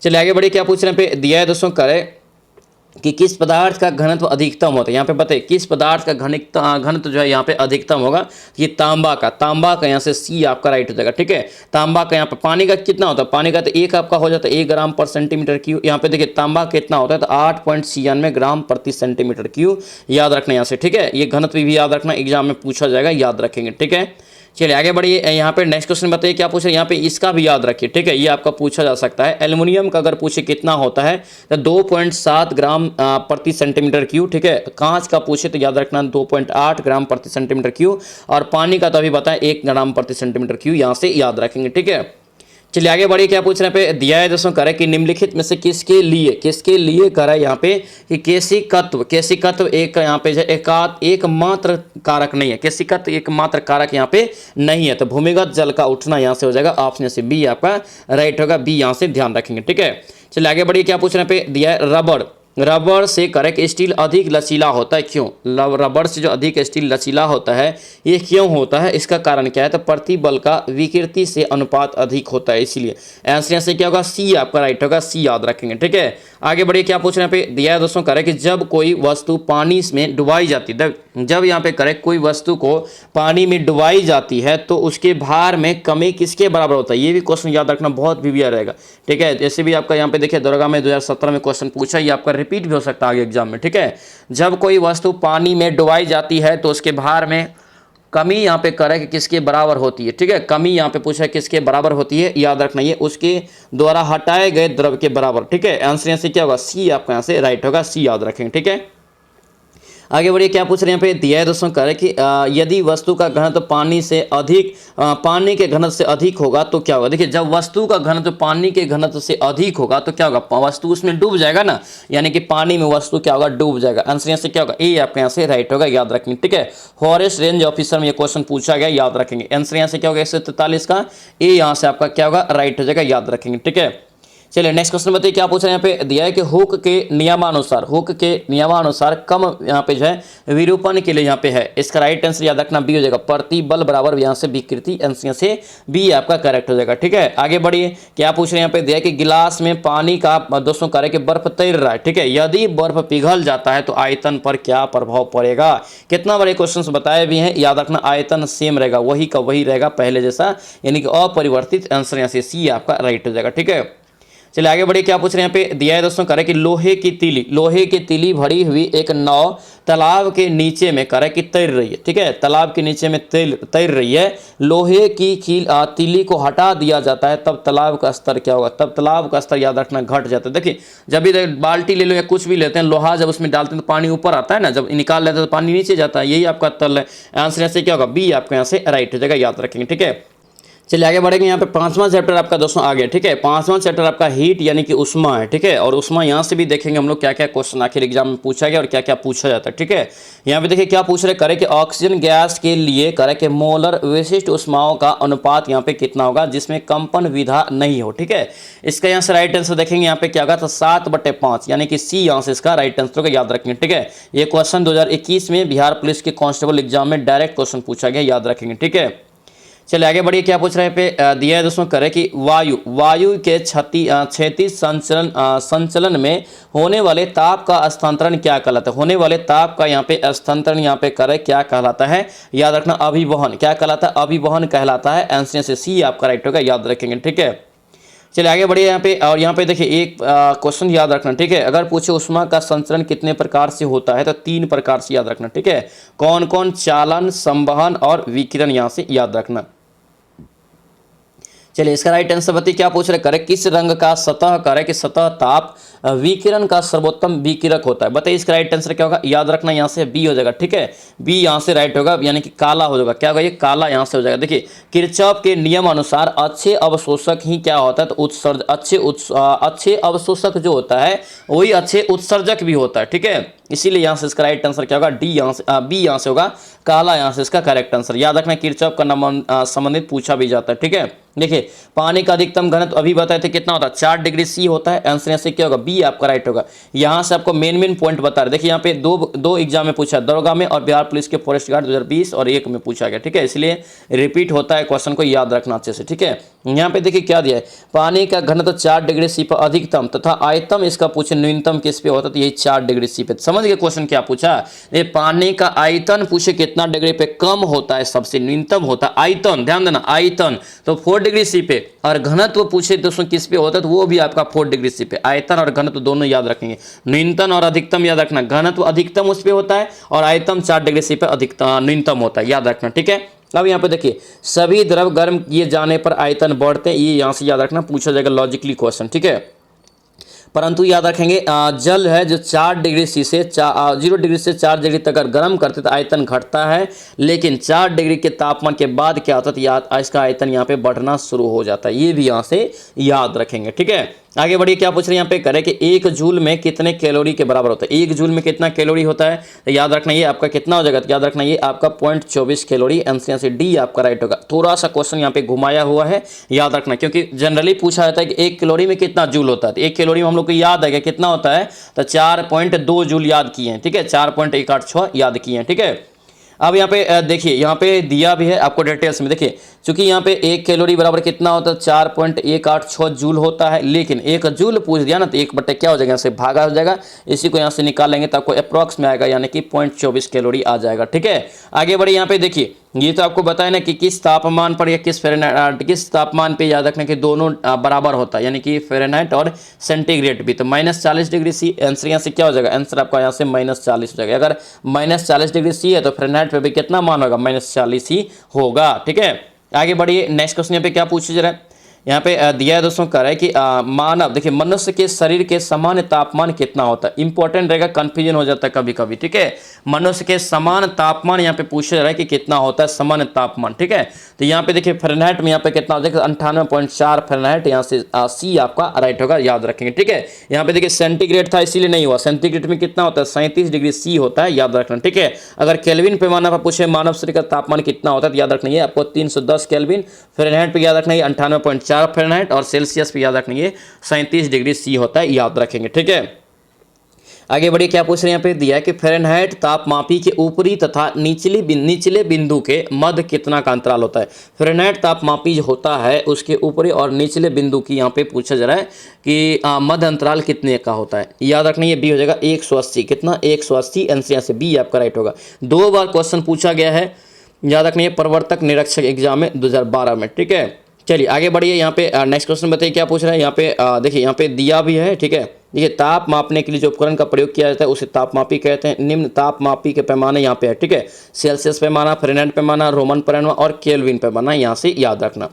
चलिए आगे बढ़िए, क्या पूछ रहे हैं पे दिया है दोस्तों, करें कि किस पदार्थ का घनत्व अधिकतम होता है। यहाँ पे बताइए किस पदार्थ का घनत्व जो है यहाँ पे अधिकतम होगा, ये तांबा का यहाँ से सी आपका राइट हो जाएगा, ठीक है। तांबा का यहाँ पे पानी का कितना होता है, पानी का तो 1 आपका हो जाता है 1 ग्राम पर सेंटीमीटर क्यूब। यहाँ पे देखिए तांबा कितना होता है, तो 8.96 ग्राम प्रति सेंटीमीटर क्यूब, याद रखना यहाँ से, ठीक है। ये घनत्व भी याद रखना, एग्जाम में पूछा जाएगा, याद रखेंगे, ठीक है। चलिए आगे बढ़िए, यहाँ पे नेक्स्ट क्वेश्चन बताइए क्या पूछे, यहाँ पे इसका भी याद रखिए, ठीक है। ये आपका पूछा जा सकता है। एल्युमिनियम का अगर पूछे कितना होता है, तो 2.7 ग्राम प्रति सेंटीमीटर क्यूब, ठीक है। कांच का पूछे तो याद रखना 2.8 ग्राम प्रति सेंटीमीटर क्यूब, और पानी का तो अभी बताएं 1 ग्राम प्रति सेंटीमीटर क्यूब, यहाँ से याद रखेंगे, ठीक है। चलिए आगे बढ़िए, क्या पूछ रहे हैं पे दिया है दोस्तों, करे कि निम्नलिखित में से किसके लिए करे यहाँ पे कि केशिकत्व एक यहाँ पे एकमात्र कारक नहीं है। केशिकत्व एकमात्र कारक यहाँ पे नहीं है, तो भूमिगत जल का उठना यहाँ से हो जाएगा ऑप्शन से बी आपका राइट होगा। बी यहाँ से ध्यान रखेंगे, ठीक है। चलिए आगे बढ़िए, क्या पूछ रहे हैं पे दिया है रबड़ से करेक्ट स्टील अधिक लचीला होता है, क्यों। रबड़ से जो अधिक स्टील लचीला होता है, ये क्यों होता है, इसका कारण क्या है, तो प्रतिबल का विकृति से अनुपात अधिक होता है, इसीलिए। आंसर से क्या होगा, सी आपका राइट होगा, सी याद रखेंगे, ठीक है। आगे बढ़िए, क्या पूछ रहे हैं पे दिया है दोस्तों, करें कि जब कोई वस्तु पानी में डुबाई जाती है, जब यहाँ पे करें कोई वस्तु को पानी में डुबाई जाती है तो उसके भार में कमी किसके बराबर होता है। ये भी क्वेश्चन याद रखना, बहुत वीवीआई रहेगा, ठीक है। जैसे भी आपका यहाँ पे देखिए दरोगा में 2017 में क्वेश्चन पूछा, ये आपका रिपीट भी हो सकता है आगे एग्जाम में, ठीक है। जब कोई वस्तु पानी में डुबाई जाती है तो उसके भार में कमी यहाँ पे करें कि किसके बराबर होती है, ठीक है। कमी यहाँ पे पूछा है किसके बराबर होती है, याद रखना ये उसके द्वारा हटाए गए द्रव के बराबर, ठीक है। आंसर यहाँ से क्या होगा, सी आपका यहाँ से राइट होगा, सी याद रखेंगे, ठीक है। आगे बढ़िए, क्या पूछ रहे हैं यहाँ पे दिया है दोस्तों, करें कि यदि वस्तु का घनत्व पानी के घनत्व से अधिक होगा तो क्या होगा। देखिए जब वस्तु का घनत्व पानी के घनत्व से अधिक होगा तो क्या होगा, वस्तु उसमें डूब जाएगा ना, यानी कि पानी में वस्तु क्या होगा, डूब जाएगा। आंसर यहाँ से क्या होगा, ए आपके यहाँ से राइट होगा, याद रखेंगे, ठीक है। फॉरेस्ट रेंज ऑफिसर में ये क्वेश्चन पूछा गया, याद रखेंगे। आंसर यहाँ से क्या होगा, 143 का ए यहाँ से आपका क्या होगा, राइट हो जाएगा, याद रखेंगे, ठीक है। चलिए नेक्स्ट क्वेश्चन बताइए, क्या पूछ रहे हैं यहाँ पे दिया है कि हुक के नियमानुसार कम यहाँ पे जो है विरूपण के लिए यहाँ पे है, इसका राइट आंसर याद रखना बी हो जाएगा, प्रतिबल बराबर यहाँ से विकृति। आंसर से बी आपका करेक्ट हो जाएगा, ठीक है। आगे बढ़िए, क्या पूछ रहे हैं यहाँ पे दिया है कि गिलास में पानी का दोस्तों करें कि बर्फ तैर रहा है, ठीक है। यदि बर्फ पिघल जाता है तो आयतन पर क्या प्रभाव पड़ेगा। कितना बड़े क्वेश्चन बताए भी हैं, याद रखना आयतन सेम रहेगा, वही का वही रहेगा पहले जैसा, यानी कि अपरिवर्तित। आंसर यहाँ से सी आपका राइट हो जाएगा, ठीक है। चलिए आगे बढ़िए, क्या पूछ रहे हैं यहाँ पे दिया है दोस्तों, करें कि लोहे की तीली भरी हुई एक नाव तालाब के नीचे में करें कि तैर रही है, ठीक है। तालाब के नीचे में तैर रही है, लोहे की तीली को हटा दिया जाता है, तब तालाब का स्तर क्या होगा, तब तालाब का स्तर याद रखना घट जाता है। देखिए जब भी बाल्टी ले लो या कुछ भी लेते हैं, लोहा जब उसमें डालते हैं तो पानी ऊपर आता है ना, जब निकाल लेते हैं तो पानी नीचे जाता है, यही आपका तल है। आंसर से क्या होगा, बी आपके यहाँ से राइट हो जाएगा, याद रखेंगे, ठीक है। चलिए आगे बढ़ेंगे, यहाँ पे 5वां चैप्टर आपका दोस्तों आ गया, ठीक है। 5वां चैप्टर आपका हीट यानी कि उष्मा है, ठीक है। और उष्मा यहाँ से भी देखेंगे हम लोग क्या क्या क्वेश्चन आखिर एग्जाम में पूछा गया और क्या क्या पूछा जाता है, ठीक है। यहाँ पे देखिए क्या पूछ रहे, करें कि ऑक्सीजन गैस के लिए करें कि मोलर विशिष्ट उष्माओं का अनुपात यहाँ पे कितना होगा जिसमें कंपन विधा नहीं हो, ठीक है। इसका यहाँ से राइट आंसर देखेंगे, यहाँ पे क्या होगा, तो 7/5 यानी कि सी यहाँ से इसका राइट आंसर होगा, याद रखेंगे, ठीक है। ये क्वेश्चन 2021 में बिहार पुलिस के कांस्टेबल एग्जाम में डायरेक्ट क्वेश्चन पूछा गया, याद रखेंगे, ठीक है। चलिए आगे बढ़िए, क्या पूछ रहे हैं पे दिया है दोस्तों, करें कि वायु के क्षैतिज संचलन में होने वाले ताप का स्थानांतरण क्या कहलाता है। होने वाले ताप का यहाँ पे स्थानांतरण यहाँ पे करें क्या कहलाता है, याद रखना अभिवहन। क्या कहलाता है, अभिवहन कहलाता है। आंसर से सी आपका राइट होगा, याद रखेंगे, ठीक है। चलिए आगे बढ़िए यहाँ पे। और यहाँ पे देखिए एक क्वेश्चन याद रखना, ठीक है। अगर पूछे ऊष्मा का संचरण कितने प्रकार से होता है तो 3 प्रकार से याद रखना, ठीक है। कौन कौन? चालन, संवहन और विकिरण, यहाँ से याद रखना। चलिए इसका राइट आंसर बताइए, क्या पूछ रहे? करें किस रंग का सतह करें कि सतह ताप विकिरण का सर्वोत्तम विकिरक होता है? बताइए इसका राइट आंसर क्या होगा? याद रखना, यहाँ से बी हो जाएगा, ठीक है। बी यहाँ से राइट होगा, यानी कि काला हो जाएगा। क्या होगा? ये काला यहाँ से हो जाएगा। देखिए किरचॉफ के नियम अनुसार अच्छे अवशोषक ही क्या होता है? तो उत्सर्ज अच्छे अवशोषक जो होता है वही अच्छे उत्सर्जक भी होता है, ठीक है। इसीलिए यहाँ से इसका राइट आंसर क्या होगा? डी यहाँ से बी यहाँ से होगा, काला यहाँ से इसका करेक्ट आंसर। याद रखना किरचॉफ का नाम संबंधित पूछा भी जाता है, ठीक है। देखिए पानी का अधिकतम घनत्व अभी बताए थे कितना होता है? 4 डिग्री सी होता है। आंसर यहाँ से क्या होगा? बी आपका राइट होगा। यहाँ से आपको मेन पॉइंट बता रहे। देखिए यहाँ पे दो एग्जाम में पूछा, दरोगा में और बिहार पुलिस के फॉरेस्ट गार्ड 2020 और 1 में पूछा गया, ठीक है। इसलिए रिपीट होता है, क्वेश्चन को याद रखना अच्छे से, ठीक है। यहाँ पे देखिए क्या दिया है? पानी का घनत्व 4 डिग्री सी पर अधिकतम तथा आयतम इसका पूछे न्यूनतम किस पे होता है? तो यही 4 डिग्री सी पे। समझ गए क्वेश्चन क्या पूछा? ये पानी का आयतन पूछे कितना डिग्री पे कम होता है, सबसे न्यूनतम होता है आयतन, ध्यान देना आयतन, तो 4 डिग्री सी पे। और घनत्व पूछे दोस्तों किस पे होता है? तो वो भी आपका 4 डिग्री सी पे। आयतन और घनत्व दोनों याद रखेंगे, न्यूनतम और अधिकतम याद रखना। घनत्व अधिकतम उस पे होता है और आयतन 4 डिग्री सी पे अधिकतम न्यूनतम होता है, याद रखना, ठीक है। अब यहाँ पे देखिए सभी द्रव गर्म किए जाने पर आयतन बढ़ते हैं, ये यहाँ से याद रखना, पूछा जाएगा लॉजिकली क्वेश्चन, ठीक है। परंतु याद रखेंगे जल है जो 4 डिग्री सी से 0 डिग्री से 4 डिग्री तक अगर गर्म करते तो आयतन घटता है, लेकिन 4 डिग्री के तापमान के बाद क्या होता है? तो इसका आयतन यहाँ पे बढ़ना शुरू हो जाता है। ये भी यहाँ से याद रखेंगे, ठीक है। आगे बढ़िए, क्या पूछ रहे हैं यहाँ पे? करें कि 1 जूल में कितने कैलोरी के बराबर होता है? 1 जूल में कितना कैलोरी होता है? तो याद रखना ये आपका कितना हो जाएगा? तो याद रखना ये आपका 0.24 कैलोरी। आंसर से डी आपका राइट होगा। थोड़ा सा क्वेश्चन यहाँ पे घुमाया हुआ है, याद रखना, क्योंकि जनरली पूछा जाता है कि 1 कैलोरी में कितना जूल होता है। तो 1 कैलोरी में हम लोग को याद है कि कितना होता है? तो 4.2 जूल याद किए हैं, ठीक है। 4.186 याद किए हैं, ठीक है। अब यहाँ पे देखिए, यहाँ पे दिया भी है आपको डिटेल्स में। देखिए चूंकि यहाँ पे 1 कैलोरी बराबर कितना होता है? 4.186 जूल होता है, लेकिन 1 जूल पूछ दिया ना तो 1 बटे क्या हो जाएगा? यहाँ से भागा हो जाएगा। इसी को यहाँ से निकाल लेंगे तो आपको अप्रॉक्स में आएगा, यानी कि 0.24 कैलोरी आ जाएगा, ठीक है। आगे बढ़िए, यहाँ पे देखिए ये तो आपको बताया ना कि किस तापमान पर या किस तापमान पे याद रखना कि दोनों बराबर होता है, यानी कि फ़ारेनहाइट और सेंटीग्रेड भी। तो -40 डिग्री सी। आंसर यहाँ से क्या हो जाएगा? आंसर आपका यहाँ से -40 हो जाएगा। अगर -40 डिग्री सी है तो फ़ारेनहाइट पे भी कितना मान होगा? -40 ही होगा, ठीक है। आगे बढ़िए, नेक्स्ट क्वेश्चन यहाँ पे क्या पूछे जरा? यहाँ पे दिया है दोस्तों, कह रहा है कि मानव, देखिए मनुष्य के शरीर के सामान्य तापमान कितना होता है? इंपॉर्टेंट रहेगा, कंफ्यूजन हो जाता है कभी कभी, ठीक है। मनुष्य के समान तापमान यहाँ पे पूछ रहा है कि कितना होता है सामान्य तापमान, ठीक है। तो यहाँ पे देखिए फ़ारेनहाइट में यहाँ पे कितना हो जाएगा? 98.4 फ़ारेनहाइट। यहाँ से सी आपका राइट होगा, याद रखेंगे, ठीक है। यहाँ पे देखिए सेंटीग्रेड था इसीलिए नहीं हुआ। सेंटीग्रेड में कितना होता है? 37 डिग्री सी होता है, याद रखना, ठीक है। अगर केल्विन पैमाना पर पूछे मानव शरीर का तापमान कितना होता है तो याद रखना ये आपको 310 केल्विन। फ़ारेनहाइट पे याद रखना ये 98.4 फ़ारेनहाइट और सेल्सियस पे याद रखना ये 37 डिग्री सी होता है, याद रखेंगे, ठीक है। आगे बढ़िए, क्या पूछ रहे हैं? यहाँ पे दिया है कि फ़ारेनहाइट तापमापी के ऊपरी तथा निचले बिंदु के मध्य कितना का अंतराल होता है? फ़ारेनहाइट तापमापी जो होता है उसके ऊपरी और निचले बिंदु की यहाँ पे पूछा जा रहा है कि मध्य अंतराल कितने का होता है? याद रखना ये बी हो जाएगा 180। कितना? 180। आंसर यहाँ से बी आपका राइट होगा। 2 बार क्वेश्चन पूछा गया है, याद रखना ये प्रवर्तक निरीक्षक एग्जाम में 2012 में, ठीक है। चलिए आगे बढ़िए, यहाँ पे नेक्स्ट क्वेश्चन बताइए क्या पूछ रहा है? यहाँ पे देखिए यहाँ पे दिया भी है, ठीक है। देखिए ताप मापने के लिए जो उपकरण का प्रयोग किया जाता है उसे तापमापी कहते हैं। निम्न तापमापी के पैमाने यहाँ पे है, ठीक है। सेल्सियस पैमाना, फ़ारेनहाइट पैमाना, रोमन पैमाना और केल्विन पैमाना, यहाँ से याद रखना।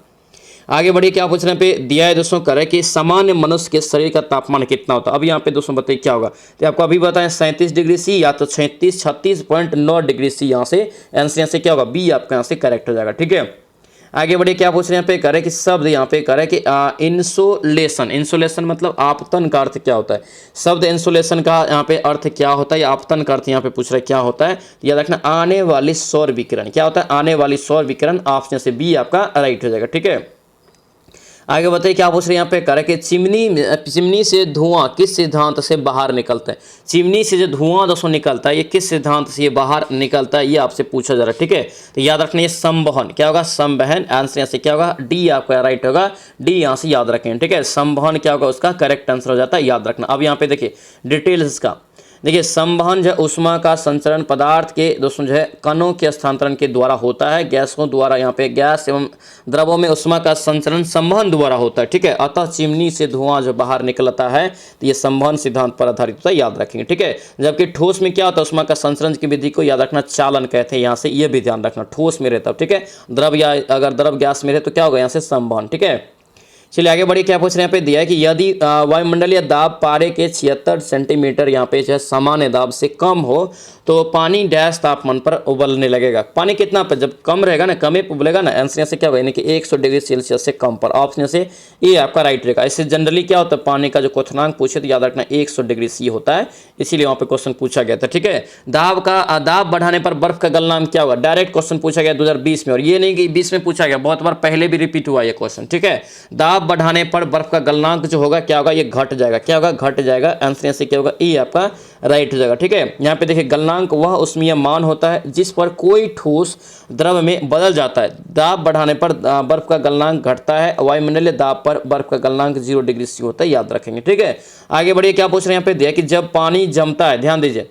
आगे बढ़िए, क्या पूछ रहे हैं? पे दिया है दोस्तों, करे कि सामान्य मनुष्य के शरीर का तापमान कितना होता है? अब यहाँ पे दोस्तों बताइए क्या होगा? तो आपको अभी बताएं 37 डिग्री सी या तो 36.9 डिग्री सी। यहाँ से आंसर यहाँ से क्या होगा? बी आपका यहाँ से करेक्ट हो जाएगा, ठीक है। आगे बढ़िए, क्या पूछ रहे हैं? यहाँ पे करे कि शब्द यहाँ पे करे कि इंसोलेशन। इंसोलेशन मतलब आपतन का अर्थ क्या होता है? शब्द इंसोलेशन का यहाँ पे अर्थ क्या होता है? आपतन का अर्थ यहाँ पे पूछ रहे क्या होता है? याद रखना आने वाली सौर विकिरण। क्या होता है? आने वाली सौर विकिरण। ऑप्शन से बी आपका राइट हो जाएगा, ठीक है। आगे बताइए क्या पूछ रहे हैं? यहाँ पे करें कि चिमनी से धुआं किस सिद्धांत से बाहर निकलता है? चिमनी से जो धुआं दोस्तों निकलता है ये किस सिद्धांत से ये बाहर निकलता है, ये आपसे पूछा जा रहा है, ठीक है। तो याद रखना ये संवहन। क्या होगा? संवहन। आंसर यहाँ से क्या होगा? डी आपका राइट होगा। डी यहाँ से याद रखें, ठीक है। संवहन क्या होगा? उसका करेक्ट आंसर हो जाता है, याद रखना। अब यहाँ पे देखिए डिटेल्स इसका देखिए संवहन जो है ऊष्मा का संचरण पदार्थ के दोस्तों जो है कणों के स्थानांतरण के द्वारा होता है। गैसों द्वारा यहाँ पे गैस एवं द्रवों में ऊष्मा का संचरण संवहन द्वारा होता है, ठीक है। अतः चिमनी से धुआं जो बाहर निकलता है तो ये संवहन सिद्धांत पर आधारित होता है, याद रखेंगे, ठीक है। जबकि ठोस में क्या होता है, ऊष्मा का संचरण की विधि को याद रखना चालन कहते हैं, यहाँ से ये भी ध्यान रखना, ठोस में रहता है, ठीक है। द्रव या अगर द्रव गैस में रहे तो क्या होगा, यहाँ से संवहन, ठीक है। चलिए आगे बढ़िए, क्या पूछ रहे हैं, यहाँ पे दिया है कि यदि वायुमंडलीय दाब पारे के 76 सेंटीमीटर यहाँ पे जो है सामान्य दाब से कम हो तो पानी डैश तापमान पर उबलने लगेगा। पानी कितना पर जब कम रहेगा ना, कम पे उबलेगा ना, आंसर से क्या होगा, यानी कि 100 डिग्री सेल्सियस से कम पर। ऑप्शन से ये आपका राइट रहेगा। इससे जनरली क्या होता है, पानी का जो क्वथनांक पूछे तो याद रखना 100 डिग्री सी होता है, इसीलिए वहाँ पे क्वेश्चन पूछा गया था, ठीक है। दाब बढ़ाने पर बर्फ का गलनांक क्या होगा, डायरेक्ट क्वेश्चन पूछा गया 2020 में, और ये नहीं कि 20 में पूछा गया, बहुत बार पहले भी रिपीट हुआ ये क्वेश्चन, ठीक है। दाब बढ़ाने पर बर्फ का गलनांक जो होगा क्या होगा, ये घट जाएगा, क्या होगा, घट जाएगा। आंसर से क्या होगा, ये आपका राइट हो जाएगा, ठीक है। यहाँ पे देखिए गलनांक वह उष्मीय मान होता है जिस पर कोई ठोस द्रव में बदल जाता है। दाब बढ़ाने पर बर्फ का गलनांक घटता है, वायुमंडलीय दाब पर बर्फ का गलनांक 0 डिग्री सी होता है, याद रखेंगे, ठीक है। आगे बढ़िए, क्या पूछ रहे हैं यहाँ पे दिया कि जब पानी जमता है, ध्यान दीजिए,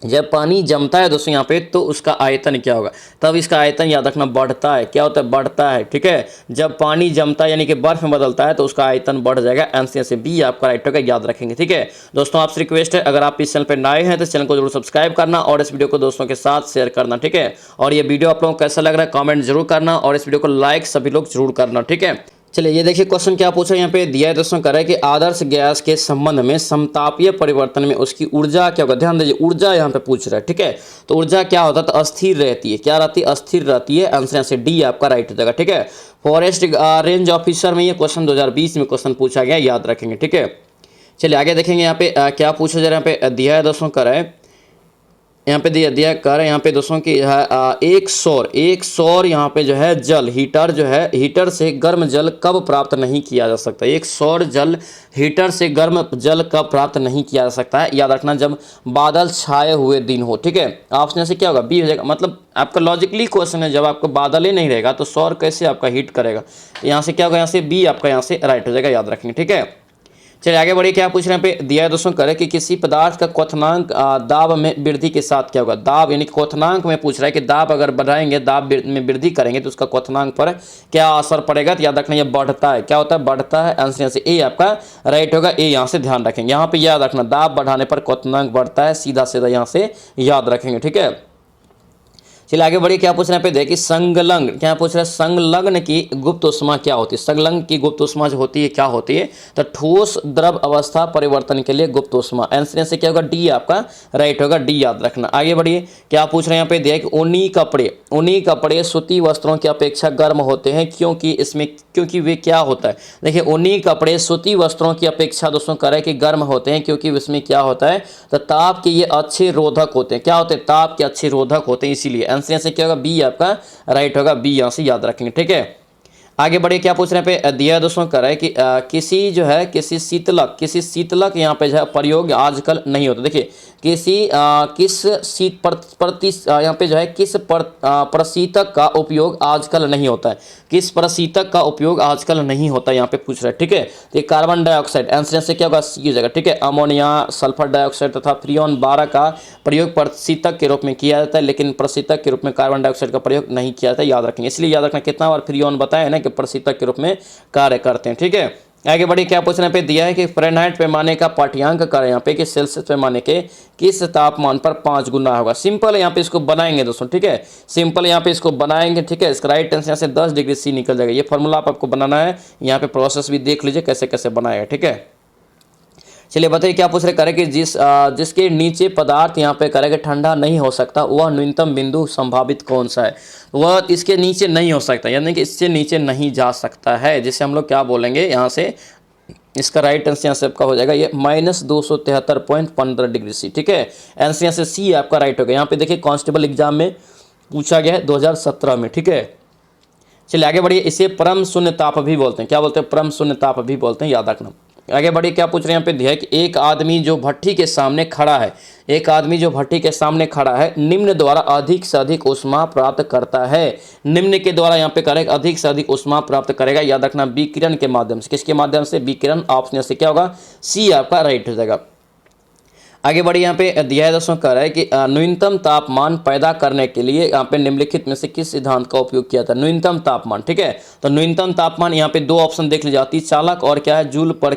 जब पानी जमता है दोस्तों यहाँ पे तो उसका आयतन क्या होगा, तब इसका आयतन याद रखना बढ़ता है, क्या होता है, बढ़ता है, ठीक है। जब पानी जमता है यानी कि बर्फ में बदलता है तो उसका आयतन बढ़ जाएगा। आंसर से बी आपका राइट होगा, याद रखेंगे, ठीक है। दोस्तों आपसे रिक्वेस्ट है, अगर आप इस चैनल पर नए हैं तो चैनल को जरूर सब्सक्राइब करना और इस वीडियो को दोस्तों के साथ शेयर करना, ठीक है। और ये वीडियो आप लोगों को कैसा लग रहा है कॉमेंट जरूर करना और इस वीडियो को लाइक सभी लोग जरूर करना, ठीक है। चलिए ये देखिए क्वेश्चन क्या पूछा यहाँ पे दिया है दोस्तों, कर रहा है कि आदर्श गैस के संबंध में समतापीय परिवर्तन में उसकी ऊर्जा क्या होगा, ध्यान दीजिए ऊर्जा यहाँ पे पूछ रहा है, ठीक है। तो ऊर्जा क्या होता है, तो अस्थिर रहती है, क्या रहती है, अस्थिर रहती है। आंसर से डी आपका राइट हो जाएगा, ठीक है। फॉरेस्ट रेंज ऑफिसर में ये क्वेश्चन 2020 में क्वेश्चन पूछा गया, याद रखेंगे, ठीक है। चलिए आगे देखेंगे यहाँ पे क्या पूछा जा रहा है, यहाँ पे दिया है दोस्तों, कर रहा है यहाँ पे दिया कर यहाँ पे दोस्तों की एक सौर यहाँ पे जो है जल हीटर जो है, हीटर से गर्म जल कब प्राप्त नहीं किया जा सकता। एक सौर जल हीटर से गर्म जल कब प्राप्त नहीं किया जा सकता है, याद रखना जब बादल छाए हुए दिन हो, ठीक है। ऑप्शन से क्या होगा, बी हो जाएगा। मतलब आपका लॉजिकली क्वेश्चन है, जब आपको बादल ही नहीं रहेगा तो सौर कैसे आपका हीट करेगा, यहाँ से क्या होगा, यहाँ से बी आपका यहाँ से राइट हो जाएगा, याद रखेंगे, ठीक है। चलिए आगे बढ़िए, क्या पूछ रहे हैं पे दिया है दोस्तों, करे कि किसी पदार्थ का क्वथनांक दाब में वृद्धि के साथ क्या होगा। दाब यानी क्वथनांक में पूछ रहा है कि दाब अगर बढ़ाएंगे, दाब में वृद्धि करेंगे तो उसका क्वथनांक पर क्या असर पड़ेगा, तो याद रखना ये बढ़ता है, क्या होता है, बढ़ता है। आंसर से ए आपका राइट होगा, ए यहाँ से ध्यान रखेंगे, यहाँ पे याद रखना दाब बढ़ाने पर क्वथनांक बढ़ता है, सीधा सीधा यहाँ से याद रखेंगे, ठीक है। चलिए आगे बढ़िए, क्या पूछ रहे हैं पे देखिए संगलग्न, क्या पूछ रहे हैं, संगलग्न की गुप्त ऊष्मा क्या होती है। संगलग्न की गुप्त ऊष्मा जो होती है क्या होती है, तो ठोस द्रव अवस्था परिवर्तन के लिए गुप्त ऊष्मा। आंसर से क्या होगा, डी आपका राइट होगा, डी याद रखना। आगे बढ़िए, क्या पूछ रहे हैं यहाँ पे दिया कि ऊनी कपड़े सूती वस्त्रों की अपेक्षा गर्म होते हैं, क्योंकि वे क्या होता है, देखिए ऊनी कपड़े सूती वस्त्रों की अपेक्षा दोस्तों कह रहे हैं कि गर्म होते हैं, क्योंकि इसमें क्या होता है, तो ताप के ये अच्छे रोधक होते हैं, क्या होते हैं, ताप के अच्छे रोधक होते हैं, इसीलिए आंसर से क्या होगा, बी आपका राइट होगा, बी यहाँ से याद रखेंगे, ठीक है। आगे बढ़े, क्या पूछ रहे हैं पे दिया दोस्तों कर रहा है कि किसी शीतलक यहाँ पे जो है प्रयोग आजकल नहीं होता। देखिए यहाँ पे जो है किस प्रशीतक का उपयोग आजकल नहीं होता है, किस प्रशीतक का उपयोग आजकल नहीं होता यहाँ पे पूछ रहा है, ठीक है। तो ये कार्बन डाइऑक्साइड, आंसर से क्या होगा, सी हो जाएगा, ठीक है। अमोनिया, सल्फर डाइऑक्साइड तथा फ्रियोन 12 का प्रयोग प्रशीतक के रूप में किया जाता है, लेकिन प्रशीतक के रूप में कार्बन डाइऑक्साइड का प्रयोग नहीं किया जाता है, याद रखेंगे। इसलिए याद रखना कितना बार फ्रियोन बताया है ना कि प्रशीतक के रूप में कार्य करते हैं, ठीक है। आगे बढ़िए, क्या पूछने पे दिया है कि फ़ारेनहाइट पैमाने का पाठ्यांक कर यहाँ पे कि सेल्सियस पैमाने के किस तापमान पर 5 गुना होगा। सिंपल है, यहाँ पे इसको बनाएंगे दोस्तों, ठीक है। सिंपल यहाँ पे इसको बनाएंगे, ठीक है। इसका राइट आंसर यहाँ से 10 डिग्री सी निकल जाएगा। ये फॉर्मूला आपको बनाना है, यहाँ पे प्रोसेस भी देख लीजिए कैसे कैसे बनाएगा, ठीक है। चलिए बताइए, क्या पूछ रहे करें कि जिसके नीचे पदार्थ यहाँ पे करें कि ठंडा नहीं हो सकता, वह न्यूनतम बिंदु संभावित कौन सा है, वह इसके नीचे नहीं हो सकता, यानी कि इससे नीचे नहीं जा सकता है, जिसे हम लोग क्या बोलेंगे यहाँ से, इसका राइट आंसर यहाँ से आपका हो जाएगा ये -273.15 डिग्री सी, ठीक है। आंसर यहाँ से सी आपका राइट होगा। यहाँ पे देखिए कांस्टेबल एग्जाम में पूछा गया है 2017 में, ठीक है। चलिए आगे बढ़िए, इसे परम शून्य ताप भी बोलते हैं, क्या बोलते हैं, परम शून्य ताप भी बोलते हैं, याद रखना। आगे बढ़िए, क्या पूछ रहे हैं यहाँ पे दिया है कि एक आदमी जो भट्टी के सामने खड़ा है, निम्न द्वारा अधिक से अधिक ऊष्मा प्राप्त करता है। निम्न के द्वारा यहाँ पे करेगा अधिक से अधिक ऊष्मा प्राप्त करेगा, याद रखना विकिरण के माध्यम से। किसके माध्यम से, विकिरण। ऑप्शन से क्या होगा, सी आपका राइट हो जाएगा। आगे बढ़िए, यहाँ पे दिया है दोस्तों, कह रहा है कि न्यूनतम तापमान पैदा करने के लिए यहाँ पे निम्नलिखित में से किस सिद्धांत का उपयोग किया था। न्यूनतम तापमान, ठीक है। तो न्यूनतम तापमान यहाँ पे दो ऑप्शन देख लीजिए, अतिचालक और क्या है, जूल पर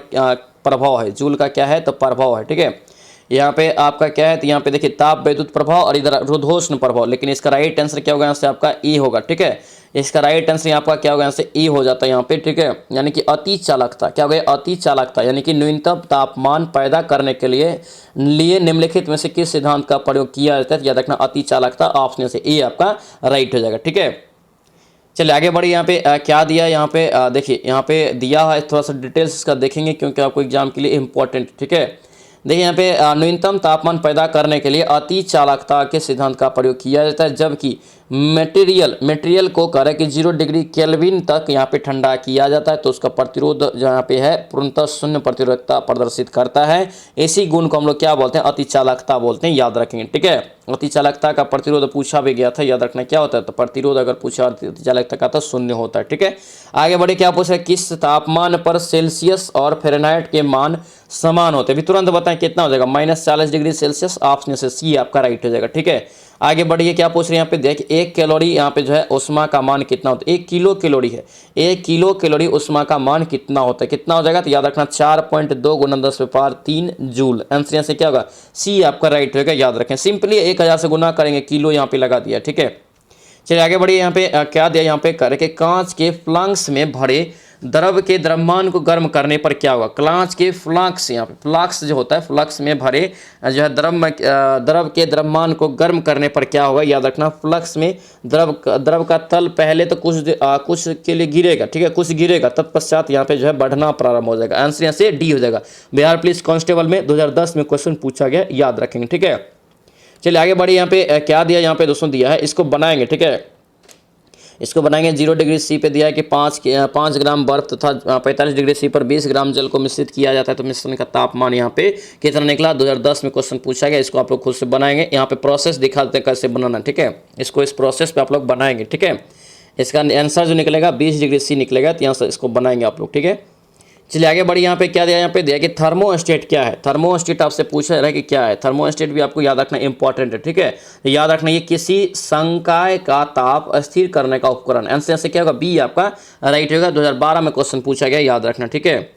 प्रभाव है। जूल का क्या है, तो प्रभाव है, ठीक है। यहाँ पे आपका क्या है, तो यहाँ पे देखिए ताप विद्युत प्रभाव और इधर रुद्धोष्ण प्रभाव, लेकिन इसका राइट आंसर क्या होगा यहाँ से आपका ई होगा, ठीक है। इसका राइट आंसर यहाँ आपका क्या होगा, यहाँ से ई हो जाता है यहाँ पे, ठीक है। यानी कि अति चालकता, क्या हो गया, अति चालकता, यानी कि न्यूनतम तापमान पैदा करने के लिए निम्नलिखित में से किस सिद्धांत का प्रयोग किया जाता है, याद रखना अति चालकता, ऑप्शन से ई आपका राइट हो जाएगा, ठीक है। चलिए आगे बढ़िए, यहाँ पे क्या दिया है, यहाँ पे देखिए यहाँ पे दिया है, थोड़ा सा डिटेल्स इसका देखेंगे क्योंकि आपको एग्जाम के लिए इंपॉर्टेंट, ठीक है। देखिए यहाँ पे न्यूनतम तापमान पैदा करने के लिए अति चालकता के सिद्धांत का प्रयोग किया जाता है, जबकि मटेरियल को करे कि 0 डिग्री केल्विन तक यहाँ पे ठंडा किया जाता है, तो उसका प्रतिरोध जो यहाँ पे है पूर्णतः शून्य प्रतिरोधकता प्रदर्शित करता है। इसी गुण को हम लोग क्या बोलते हैं, अति चालकता बोलते हैं, याद रखेंगे, ठीक है। अति चालकता का प्रतिरोध पूछा भी गया था, याद रखना क्या होता है, तो प्रतिरोध अगर पूछा अति चालकता का तो शून्य होता है, ठीक है। आगे बढ़े, क्या पूछ रहे हैं, किस तापमान पर सेल्सियस और फ़ारेनहाइट के मान समान होते हैं। भी तुरंत बताएं कितना हो जाएगा, -40 डिग्री सेल्सियस, ऑप्शन से सी आपका राइट हो जाएगा, ठीक है। आगे बढ़िए, क्या पूछ रहे हैं यहाँ पे, देख 1 कैलोरी यहाँ पे जो है उष्मा का मान कितना होता है, 1 किलो कैलोरी है, 1 किलो कैलोरी उष्मा का मान कितना होता है, कितना हो जाएगा, तो याद रखना 4.2 × 10⁻³ जूल। आंसर यहाँ से क्या होगा, सी आपका राइट होगा, याद रखें। सिंपली 1000 से गुना करेंगे, किलो यहाँ पे लगा दिया, ठीक है। चलिए आगे बढ़िए, यहाँ पे क्या दिया, यहाँ पे करके कांच के फ्लास्क में भरे द्रव के द्रव्यमान को गर्म करने पर क्या होगा। कांच के फ्लास्क, यहाँ पे फ्लास्क जो होता है, फ्लास्क में भरे जो है द्रव के द्रव्यमान को गर्म करने पर क्या होगा, याद रखना फ्लास्क में द्रव का तल पहले तो कुछ के लिए गिरेगा, ठीक है, कुछ गिरेगा, तत्पश्चात यहाँ पे जो है बढ़ना प्रारंभ हो जाएगा। आंसर यहाँ से डी हो जाएगा। बिहार पुलिस कांस्टेबल में 2010 में क्वेश्चन पूछा गया, याद रखेंगे, ठीक है। चलिए आगे बढ़िए, यहाँ पे क्या दिया, यहाँ पे दोस्तों दिया है, इसको बनाएंगे, ठीक है। इसको बनाएंगे 0 डिग्री सी पे दिया है कि 5 ग्राम बर्फ तथा 45 डिग्री सी पर 20 ग्राम जल को मिश्रित किया जाता है, तो मिश्रण का तापमान यहाँ पे कितना निकला, 2010 में क्वेश्चन पूछा गया। इसको आप लोग खुद से बनाएंगे, यहाँ पे प्रोसेस दिखा देते हैं कैसे बनाना, ठीक है। इसको इस प्रोसेस पे आप लोग बनाएंगे, ठीक है। इसका आंसर जो निकलेगा 20 डिग्री सी निकलेगा, तो यहाँ से इसको बनाएंगे आप लोग, ठीक है। चलिए आगे बढ़िए, यहाँ पे क्या दिया, यहाँ पे दिया कि थर्मोस्टेट क्या है। थर्मोस्टेट आपसे पूछा रहा है कि क्या है, थर्मोस्टेट भी आपको याद रखना इंपॉर्टेंट है, ठीक है। याद रखना ये किसी संकाय का ताप स्थिर करने का उपकरण। आंसर से क्या होगा, बी आपका राइट होगा। 2012 में क्वेश्चन पूछा गया, याद रखना, ठीक है।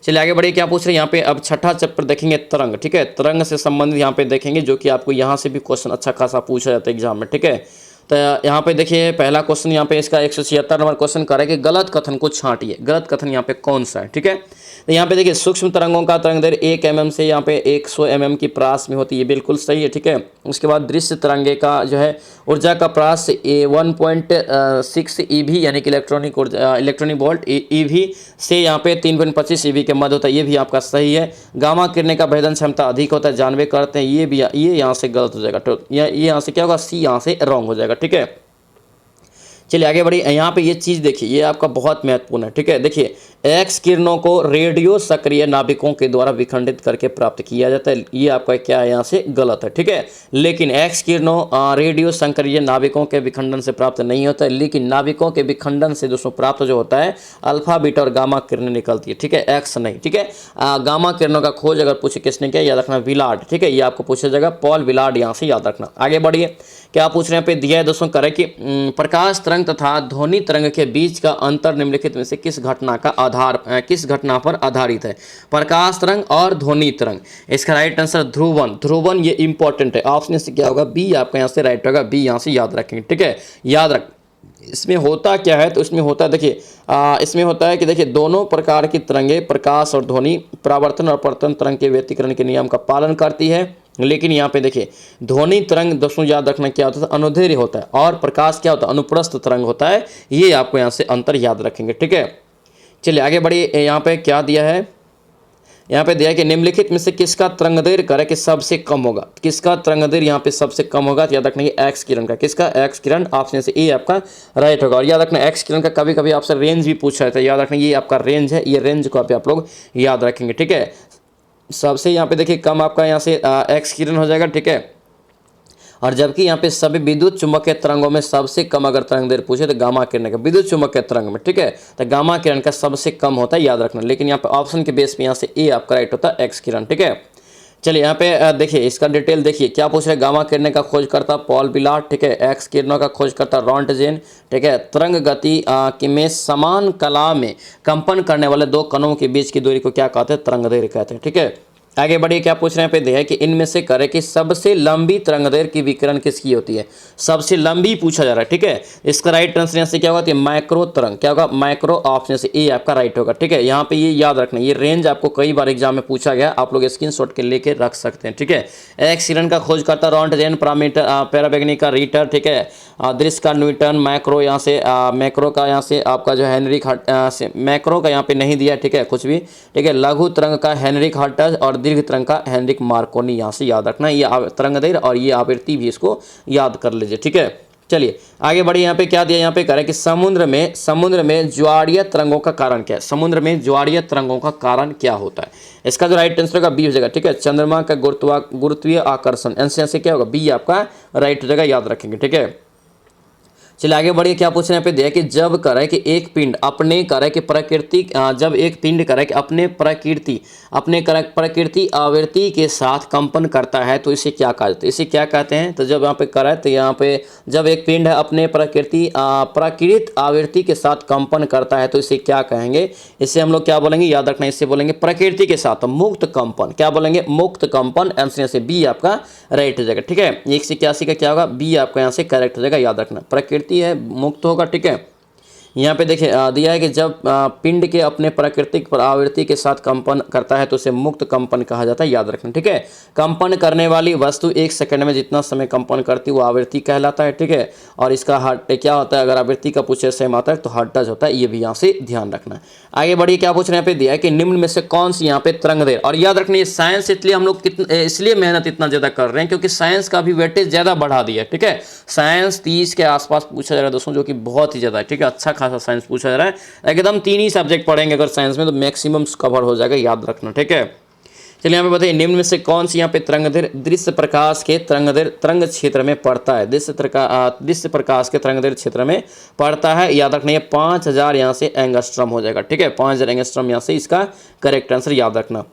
चलिए आगे बढ़िए, क्या पूछ रहे हैं यहाँ पे, अब छठा चैप्टर देखेंगे तरंग, ठीक है। तरंग से संबंधित यहाँ पे देखेंगे, जो कि आपको यहाँ से भी क्वेश्चन अच्छा खासा पूछा जाता है एग्जाम में, ठीक है। तो यहाँ पे देखिए पहला क्वेश्चन यहाँ पे इसका 176 नंबर क्वेश्चन कर रहा है कि गलत कथन को छांटिए। गलत कथन यहाँ पे कौन सा है, ठीक है। तो यहाँ पे देखिए सूक्ष्म तरंगों का तरंग दैर्घ्य 1 mm से यहाँ पे 100 mm की प्रास में होती है, ये बिल्कुल सही है, ठीक है। उसके बाद दृश्य तरंगे का जो है ऊर्जा का प्रास 1.6 EV यानी कि इलेक्ट्रॉनिक वोल्ट EV से यहाँ पे 3.25 EV के मध्य होता है, ये भी आपका सही है। गामा किरणें का भेदन क्षमता अधिक होता है, जानवे करते हैं, ये भी, ये यहाँ से गलत हो जाएगा, तो ये यहाँ से क्या होगा, सी यहाँ से रॉन्ग हो जाएगा, ठीक है। चलिए आगे बढ़िए, यहाँ पे ये चीज़ देखिए, ये आपका बहुत महत्वपूर्ण है, ठीक है। देखिए एक्स किरणों को रेडियो सक्रिय नाभिकों के द्वारा विखंडित करके प्राप्त किया जाता है, ये आपका क्या है, यहाँ से गलत है, ठीक है। लेकिन एक्स किरणों रेडियो सक्रिय नाभिकों के विखंडन से प्राप्त नहीं होता है, लेकिन नाभिकों के विखंडन से दोस्तों प्राप्त जो होता है अल्फा बीटा और गामा किरणें निकलती है, ठीक है, एक्स नहीं, ठीक है। गामा किरणों का खोज अगर पूछे किसने किया, याद रखना विलार्ड, ठीक है, ये आपको पूछा जाएगा, पॉल विलार्ड, यहाँ से याद रखना। आगे बढ़िए, क्या पूछ रहे हैं पे दिया है दोस्तों, करें कि प्रकाश तरंग तथा ध्वनि तरंग के बीच का अंतर निम्नलिखित में से किस घटना पर आधारित है। प्रकाश तरंग और ध्वनि तरंग, इसका राइट आंसर ध्रुवन, ये इंपॉर्टेंट है, ऑप्शन से क्या होगा, बी आपका यहाँ से राइट होगा, बी यहाँ से याद रखेंगे, ठीक है। याद रख, इसमें होता क्या है, तो इसमें होता है देखिए, इसमें होता है कि देखिए दोनों प्रकार की तरंगे प्रकाश और ध्वनि परावर्तन और अपवर्तन तरंग के व्यतिकरण के नियम का पालन करती है, लेकिन यहाँ पे देखिए ध्वनि तरंग दोस्तों याद रखना क्या होता है, अनुदैर्घ्य होता है, और प्रकाश क्या होता है, अनुप्रस्थ तरंग होता है, ये आपको यहाँ से अंतर याद रखेंगे, ठीक है। चलिए आगे बढ़िए, यहाँ पे क्या दिया है, यहाँ पे दिया है कि निम्नलिखित में से किसका तरंगदैर्घ्य करे कि सबसे कम होगा, किसका तरंगदैर्घ्य यहाँ पे सबसे कम होगा, तो याद रखना ये एक्स किरण का, किसका, एक्स किरण, ऑप्शन से ए आपका राइट होगा। और याद रखना एक्स किरण का कभी कभी आपसे रेंज भी पूछा जाता है, याद रखना ये आपका रेंज है, ये रेंज को आप लोग याद रखेंगे, ठीक है। सबसे यहाँ पे देखिए कम आपका यहाँ से एक्स किरण हो जाएगा, ठीक है। और जबकि यहाँ पे सभी विद्युत चुम्बकीय तरंगों में सबसे कम अगर तरंगदैर्घ्य पूछे तो गामा किरण का, विद्युत चुम्बकीय तरंग में, ठीक है, तो गामा किरण का सबसे कम होता है, याद रखना। लेकिन यहाँ पे ऑप्शन के बेस पे यहाँ से ए आपका राइट होता है, एक्स किरण, ठीक है। चलिए यहाँ पे देखिए इसका डिटेल देखिए क्या पूछ रहे हैं। गामा किरणें का खोजकर्ता पॉल बिलाट, ठीक है। एक्स किरणों का खोजकर्ता रॉन्टजेन, ठीक है। तरंग गति की में समान कला में कंपन करने वाले दो कणों के बीच की दूरी को क्या कहते हैं? तरंगदैर्घ्य कहते हैं, ठीक है। आगे बढ़िए क्या पूछ रहे हैं पे दिया है कि इनमें से करे कि सबसे लंबी तरंगदैर्घ्य की विकिरण किसकी होती है? सबसे लंबी पूछा जा रहा है, ठीक है। इसका राइट आंसर यहाँ से क्या होगा? माइक्रो तरंग, क्या होगा? माइक्रो, ऑप्शन से ए आपका राइट होगा, ठीक है। यहाँ पे ये याद रखना, ये रेंज आपको कई बार एग्जाम में पूछा गया, आप लोग स्क्रीनशॉट के लेके रख सकते हैं, ठीक है। एक्स किरण का खोजकर्ता रॉन्टजेन, पैराबैग्नी का रीटर, ठीक है। दृश्य का न्यूटन, मैक्रो यहाँ से मैक्रो का यहाँ से आपका जो हेनरिक मैक्रो का यहाँ पे नहीं दिया, ठीक है, कुछ भी, ठीक है। लघु तरंग का हेनरिक हर्ट्ज और दीर्घ तरंग का हेनरिक मार्कोनी, यहाँ से याद रखना। ये तरंगदैर्घ्य और ये आवृत्ति भी इसको याद कर लीजिए, ठीक है। चलिए आगे बढ़िए। यहाँ पे क्या दिया? यहाँ पे कह रहा है कि समुद्र में ज्वारीय तरंगों का कारण क्या है? समुद्र में ज्वारीय तरंगों का कारण क्या होता है? इसका जो राइट आंसर होगा बी हो जाएगा, ठीक है। चंद्रमा का गुरुत्वीय आकर्षण, आंसर से क्या होगा? बी आपका राइट हो जाएगा, याद रखेंगे, ठीक है। चलिए आगे बढ़िए। क्या पूछ रहे हैं पे दिया कि जब करे कि एक पिंड अपने करे कि प्रकृति जब एक पिंड करे कि अपने प्रकृति आवृत्ति के साथ कंपन करता है तो इसे क्या कहते हैं? इसे क्या कहते हैं? तो जब यहाँ पे करे तो यहाँ पे जब एक पिंड अपने प्रकृत आवृत्ति के साथ कंपन करता है तो इसे क्या कहेंगे? इसे हम लोग क्या बोलेंगे? याद रखना, इससे बोलेंगे प्रकृति के साथ मुक्त कंपन। क्या बोलेंगे? मुक्त कंपन। आंसर से बी आपका राइट हो जाएगा, ठीक है। 181 का क्या होगा? बी आपका यहाँ से करेक्ट हो जाएगा, याद रखना। प्रकृति है मुक्त होगा, ठीक है। यहाँ पे देखिए दिया है कि जब पिंड के अपने प्राकृतिक आवृत्ति के साथ कंपन करता है तो उसे मुक्त कंपन कहा जाता है, याद रखना, ठीक है। कंपन करने वाली वस्तु 1 सेकंड में जितना समय कंपन करती है वो आवृत्ति कहलाता है, ठीक है। और इसका हर्ट क्या होता है? अगर आवृत्ति का पूछे सेम आता है तो हर्ट्ज होता है, ये भी यहाँ से ध्यान रखना। आगे बढ़िए। क्या पूछ रहे हैं? यहाँ पे दिया है कि निम्न में से कौन सी यहाँ पे तरंगदैर्घ्य, और याद रखना ये साइंस इसलिए हम लोग इसलिए मेहनत इतना ज्यादा कर रहे हैं क्योंकि साइंस का भी वेटेज ज्यादा बढ़ा दिया है, ठीक है। साइंस 30 के आसपास पूछा जा रहा है दोस्तों, जो कि बहुत ही ज्यादा है, ठीक है। अच्छा खासा साइंस पूछा जा रहा है, एकदम 3 ही सब्जेक्ट पढ़ेंगे अगर साइंस में तो मैक्सिमम कवर हो जाएगा, याद रखना, ठीक है। चलिए यहाँ पे बताइए निम्न में से कौन सी यहाँ पे तरंगदैर्घ्य दृश्य प्रकाश के तरंग क्षेत्र में पड़ता है? दृश्य प्रकाश के तरंगदैर्घ्य क्षेत्र में पड़ता है, याद रखना। ये 5000 यहाँ से एंगस्ट्रॉम हो जाएगा, ठीक है। 5000 एंगस्ट्रॉम यहाँ से इसका करेक्ट आंसर, याद रखना।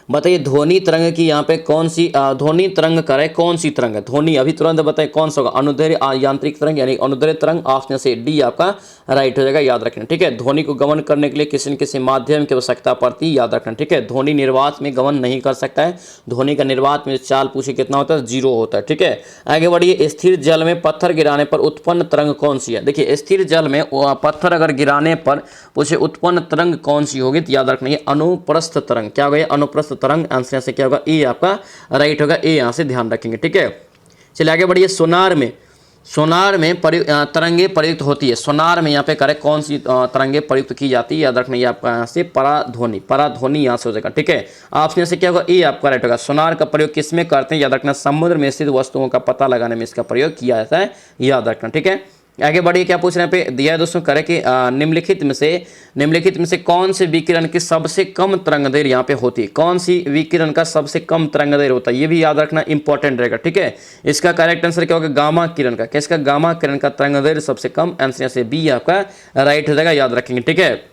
बताइए ध्वनि तरंग की यहाँ पे कौन सी ध्वनि तरंग करे कौन सी तरंग है? ध्वनि अभी तुरंत बताइए कौन सा होगा? अनुदैर्घ्य यांत्रिक तरंग यानी अनुदैर्घ्य तरंग, ऑप्शन से डी आपका राइट हो जाएगा, याद रखना, ठीक है। ध्वनि को गमन करने के लिए किसी न किसी माध्यम की आवश्यकता पड़ती है, याद रखना, ठीक है। ध्वनि निर्वात में गमन नहीं कर सकता है। ध्वनि का निर्वात में चाल पूछे कितना होता है? 0 होता है, ठीक है। आगे बढ़िए। स्थिर जल में पत्थर गिराने पर उत्पन्न तरंग कौन सी है? देखिए स्थिर जल में पत्थर अगर गिराने पर पूछे उत्पन्न तरंग कौन सी होगी तो याद रखना ये अनुप्रस्थ तरंग। क्या होगा? अनुप्रस्थ तरंग। आंसर से क्या होगा? ए आपका राइट होगा, ए यहाँ से ध्यान रखेंगे, ठीक है। चलिए आगे बढ़िए। सोनार में तरंगे प्रयुक्त होती है। सोनार में यहाँ पे करें कौन सी तरंगे प्रयुक्त की जाती है? याद रखना ये आपका यहाँ से पराध्वनि यहाँ से हो जाएगा, ठीक है। ऑप्शन से क्या होगा? ए आपका राइट होगा। सोनार का प्रयोग किस में करते हैं? याद रखना समुद्र में स्थित वस्तुओं का पता लगाने में इसका प्रयोग किया जाता है, याद रखना, ठीक है। आगे बढ़िए। क्या पूछ रहे हैं पे दिया है दोस्तों? करें कि निम्नलिखित में से कौन से विकिरण की सबसे कम तरंगदैर्घ्य यहाँ पे होती है? कौन सी विकिरण का सबसे कम तरंगदैर्घ्य होता है? ये भी याद रखना इंपॉर्टेंट रहेगा, ठीक है। इसका करेक्ट आंसर क्या होगा? गामा किरण का। किसका? गामा किरण का तरंगदैर्घ्य सबसे कम। आंसर से बी आपका राइट हो जाएगा, याद रखेंगे, ठीक है।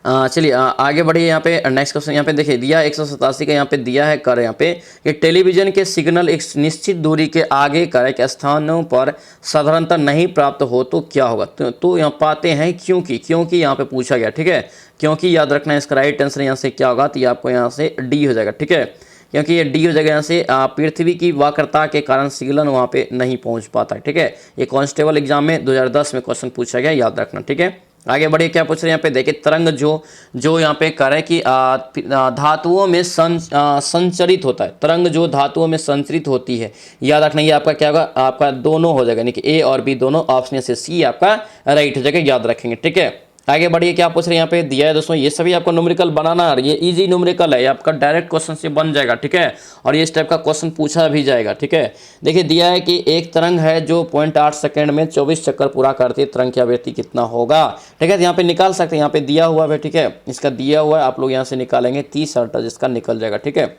चलिए आगे बढ़िए। यहाँ पे नेक्स्ट क्वेश्चन यहाँ पे देखिए दिया 187 का यहाँ पे दिया है कर यहाँ पे कि टेलीविजन के सिग्नल एक निश्चित दूरी के आगे करे के स्थानों पर साधारणतः नहीं प्राप्त हो तो क्या होगा? तो यहाँ पाते हैं क्योंकि यहाँ पे पूछा गया, ठीक है। क्योंकि याद रखना इसका राइट आंसर यहाँ से क्या होगा? तो ये आपको यहाँ से डी हो जाएगा, ठीक है। क्योंकि ये डी हो जाएगा यहाँ से पृथ्वी की वक्रता के कारण सिग्नल वहाँ पे नहीं पहुँच पाता है, ठीक है। ये कांस्टेबल एग्जाम में 2010 में क्वेश्चन पूछा गया, याद रखना, ठीक है। आगे बढ़िए। क्या पूछ रहे हैं यहाँ पे देखिए तरंग जो यहाँ पे कर है कि धातुओं में संचरित होता है। तरंग जो धातुओं में संचरित होती है, याद रखना ये आपका क्या होगा? आपका दोनों हो जाएगा, यानी कि ए और बी दोनों। ऑप्शन से सी आपका राइट हो जाएगा, याद रखेंगे, ठीक है। आगे बढ़िए। क्या पूछ रहे हैं यहाँ पे दिया है दोस्तों? ये सभी आपको न्यूमेरिकल बनाना है, ये इजी न्यूमेरिकल है, आपका डायरेक्ट क्वेश्चन से बन जाएगा, ठीक है। और ये इस टाइप का क्वेश्चन पूछा भी जाएगा, ठीक है। देखिए दिया है कि एक तरंग है जो 0.8 सेकंड में 24 चक्कर पूरा करती है, तरंग की आवृत्ति कितना होगा? ठीक है, तो यहाँ पे निकाल सकते हैं, यहाँ पे दिया हुआ है, ठीक है। इसका दिया हुआ है, आप लोग यहाँ से निकालेंगे 30 हर्ट्ज, इसका निकल जाएगा, ठीक है।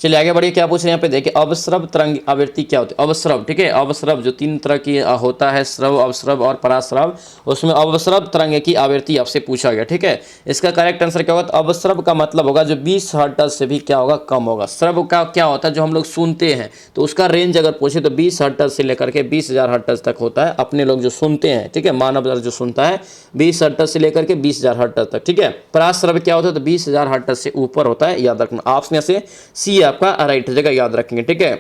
चलिए आगे बढ़िए, क्या पूछ रहे हैं यहाँ पे देखिए, अवस्रव तरंग आवृत्ति क्या होती है। अवस्रव, ठीक है, अवस्रव जो 3 तरह की होता है, स्रव, अवस्रव और परास्रव, उसमें अवस्रव तरंग की आवृत्ति आपसे पूछा गया, ठीक है। इसका करेक्ट आंसर क्या होगा, तो अवस्रव का मतलब होगा जो 20 हर्ट्ज से भी क्या होगा, कम होगा। स्रव का क्या होता है, जो हम लोग सुनते हैं, तो उसका रेंज अगर पूछे तो 20 हर्ट्ज से लेकर के 20,000 हर्ट्ज तक होता है, अपने लोग जो सुनते हैं, ठीक है, मानव जो सुनता है 20 हर्ट्ज से लेकर के 20,000 हर्ट्ज तक, ठीक है। परास्रव क्या होता है, तो 20,000 हर्ट्ज से ऊपर होता है, याद रखना। ऑप्शन से सी आपका राइट हो जाएगा, याद रखेंगे, ठीक है।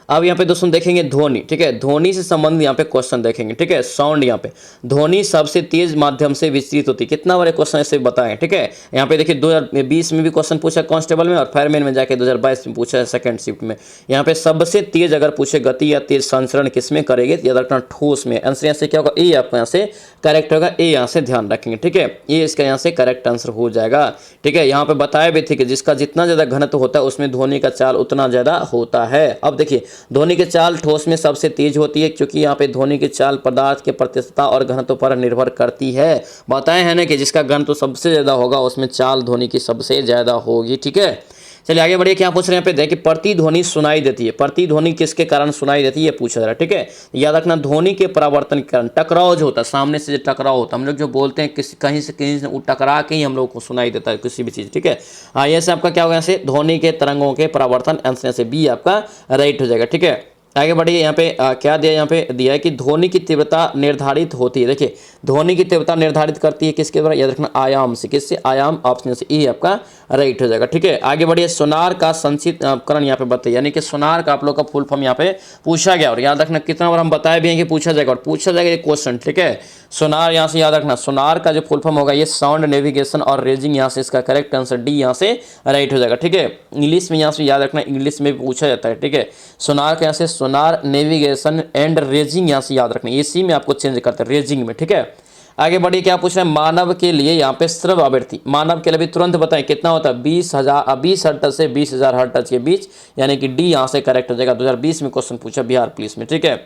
अब यहाँ पे दोस्तों देखेंगे ध्वनि, ठीक है, ध्वनि से संबंधित यहाँ पे क्वेश्चन देखेंगे, ठीक है। साउंड, यहाँ पे ध्वनि सबसे तेज माध्यम से विस्तृत होती है, कितना बड़े क्वेश्चन ऐसे बताएं, ठीक है। यहाँ पे देखिए 2020 में भी क्वेश्चन पूछा कांस्टेबल में, और फायरमैन में जाके 2022 में पूछा है सेकंड शिफ्ट में। यहाँ पे सबसे तेज अगर पूछे गति या तेज संचरण किसमें करेंगे, याद रखना ठोस में। आंसर यहाँ से क्या होगा, ए आपका यहाँ से करेक्ट होगा, ए यहाँ से ध्यान रखेंगे, ठीक है, ये इसका यहाँ से करेक्ट आंसर हो जाएगा, ठीक है। यहाँ पे बताया भी थे कि जिसका जितना ज्यादा घनत्व होता है उसमें ध्वनि का चाल उतना ज्यादा होता है। अब देखिए ध्वनि की चाल ठोस में सबसे तेज होती है, क्योंकि यहाँ पे ध्वनि की चाल पदार्थ के प्रतिशतता और घनत्व पर निर्भर करती है। बताए हैं ना कि जिसका घनत्व सबसे ज्यादा होगा उसमें चाल ध्वनि की सबसे ज्यादा होगी, ठीक है। चलिए आगे बढ़िए, क्या पूछ रहे हैं यहाँ पे देखिए, प्रतिध्वनि सुनाई देती है। प्रतिध्वनि किसके कारण सुनाई देती है, ये पूछा जा रहा है, ठीक है। याद रखना ध्वनि के परावर्तन के कारण, टकराव जो होता है, सामने से जो टकराव होता है, हम लोग जो बोलते हैं किसी कहीं से वो टकरा के ही हम लोग को सुनाई देता है किसी भी चीज, ठीक है। हाँ, ये से आपका क्या होगा, यहाँ से ध्वनि के तरंगों के परावर्तन, आंसर से बी आपका राइट हो जाएगा, ठीक है। आगे बढ़िए, यहाँ पे क्या दिया, यहाँ पे दिया है कि ध्वनि की तीव्रता निर्धारित होती है। देखिए ध्वनि की तीव्रता निर्धारित करती है किसके द्वारा, याद रखना आयाम से। किससे, आयाम, ऑप्शन से ई आपका राइट हो जाएगा, ठीक है। आगे बढ़िए, सोनार का संक्षिप्तकरण यहाँ पे बताइए, यानी कि सोनार का आप लोग का फुल फॉर्म यहाँ पे पूछा गया, और याद रखना कितना बार हम बताए भी हैं कि पूछा जाएगा, और पूछा जाएगा ये क्वेश्चन, ठीक है। सोनार यहाँ से याद रखना, सोनार का जो फुल फॉर्म होगा ये साउंड नेविगेशन और रेजिंग, यहाँ से इसका करेक्ट आंसर डी यहाँ से राइट हो जाएगा, ठीक है। इंग्लिश में यहाँ से याद रखना, इंग्लिश में पूछा जाता है, ठीक है। सोनार का यहाँ से सोनार नेविगेशन एंड रेजिंग, यहाँ से याद रखना, इसी में आपको चेंज करते हैं रेजिंग में, ठीक है। आगे बढ़िए, क्या पूछ रहे हैं, मानव के लिए यहाँ पे श्रव्य आवृत्ति, मानव के लिए भी तुरंत बताएं कितना होता है, 20 हर्ट्ज से 20,000 हर्ट्ज के बीच, यानी कि डी यहाँ से करेक्ट हो जाएगा। 2020 में क्वेश्चन पूछा बिहार पुलिस में, ठीक है।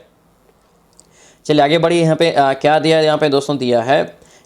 चलिए आगे बढ़िए, यहाँ पे क्या दिया है, यहाँ पे दोस्तों दिया है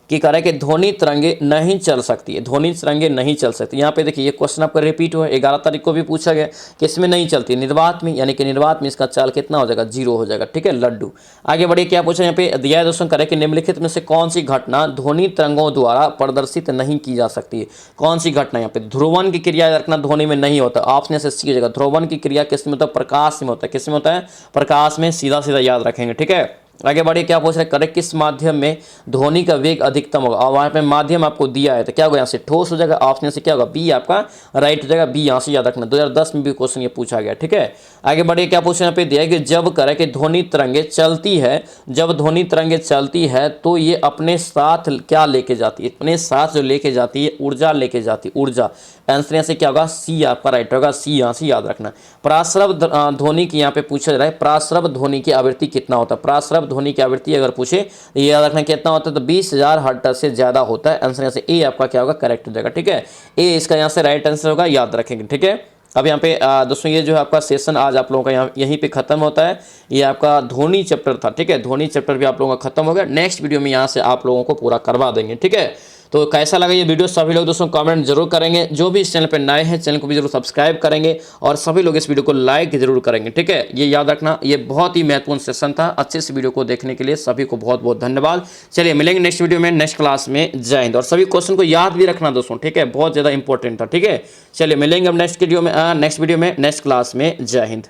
कि कह रहा है कि ध्वनि तरंगे नहीं चल सकती है, ध्वनि तरंगे नहीं चल सकती। यहाँ पे देखिए ये क्वेश्चन आपका रिपीट हुआ है, 11 तारीख को भी पूछा गया कि इसमें नहीं चलती, निर्वात में, यानी कि निर्वात में इसका चाल कितना हो जाएगा, 0 हो जाएगा, ठीक है, लड्डू। आगे बढ़िए, क्या पूछा यहाँ पे दिया है दोस्तों, करें कि निम्नलिखित में से कौन सी घटना ध्वनि तरंगों द्वारा प्रदर्शित नहीं की जा सकती है। कौन सी घटना, यहाँ पे ध्रुवन की क्रिया रखना ध्वनि में नहीं होता, ऑप्शन से सी हो जाएगा। ध्रुवन की क्रिया किस में होता है, प्रकाश में होता है, किस में होता है, प्रकाश में, सीधा सीधा याद रखेंगे, ठीक है। आगे बढ़िए, क्या पूछ रहे हैं, करेक्ट किस माध्यम में ध्वनि का वेग अधिकतम होगा, और वहाँ पे माध्यम आपको दिया है, तो क्या होगा, यहाँ से ठोस हो जाएगा, ऑप्शन से क्या होगा, बी आपका राइट हो जाएगा, बी यहाँ से याद रखना। 2010 में भी क्वेश्चन ये पूछा गया, ठीक है। आगे बढ़िए, क्या पूछ रहे हैं, यहाँ पे दिया है कि जब करे कि ध्वनि तरंगे चलती है, जब ध्वनि तरंगे चलती है तो ये अपने साथ क्या लेके जाती है, अपने साथ जो लेके जाती है ऊर्जा लेके जाती है, ऊर्जा। आंसर यहाँ से क्या होगा, सी आपका राइट होगा, सी यहाँ से याद रखना। पराश्रव ध्वनि की यहाँ पे पूछा जा रहा है, पराश्रव ध्वनि की आवृत्ति कितना होता है, पराश्रव ध्वनि की आवृत्ति अगर पूछे ये याद रखना कितना होता है, तो 20,000 हर्ट्ज से ज्यादा होता है। आंसर यहाँ से ए आपका क्या होगा, करेक्ट हो जाएगा, ठीक है। ए इसका यहाँ से राइट आंसर होगा, याद रखेंगे, ठीक है। अब यहाँ पे दोस्तों ये जो है आपका सेशन आज आप लोगों का यहाँ यहीं पे खत्म होता है। ये आपका ध्वनि चैप्टर था, ठीक है, ध्वनि चैप्टर भी आप लोगों का खत्म हो गया। नेक्स्ट वीडियो में यहाँ से आप लोगों को पूरा करवा देंगे, ठीक है। तो कैसा लगा ये वीडियो, सभी लोग दोस्तों कमेंट जरूर करेंगे। जो भी इस चैनल पर नए हैं चैनल को भी जरूर सब्सक्राइब करेंगे, और सभी लोग इस वीडियो को लाइक जरूर करेंगे, ठीक है। ये याद रखना, ये बहुत ही महत्वपूर्ण सेशन था। अच्छे से वीडियो को देखने के लिए सभी को बहुत बहुत धन्यवाद। चलिए मिलेंगे नेक्स्ट वीडियो में, नेक्स्ट क्लास में। जय हिंद। और सभी क्वेश्चन को याद भी रखना दोस्तों, ठीक है, बहुत ज़्यादा इंपॉर्टेंट था, ठीक है। चलिए मिलेंगे अब नेक्स्ट वीडियो में, नेक्स्ट क्लास में। जय हिंद।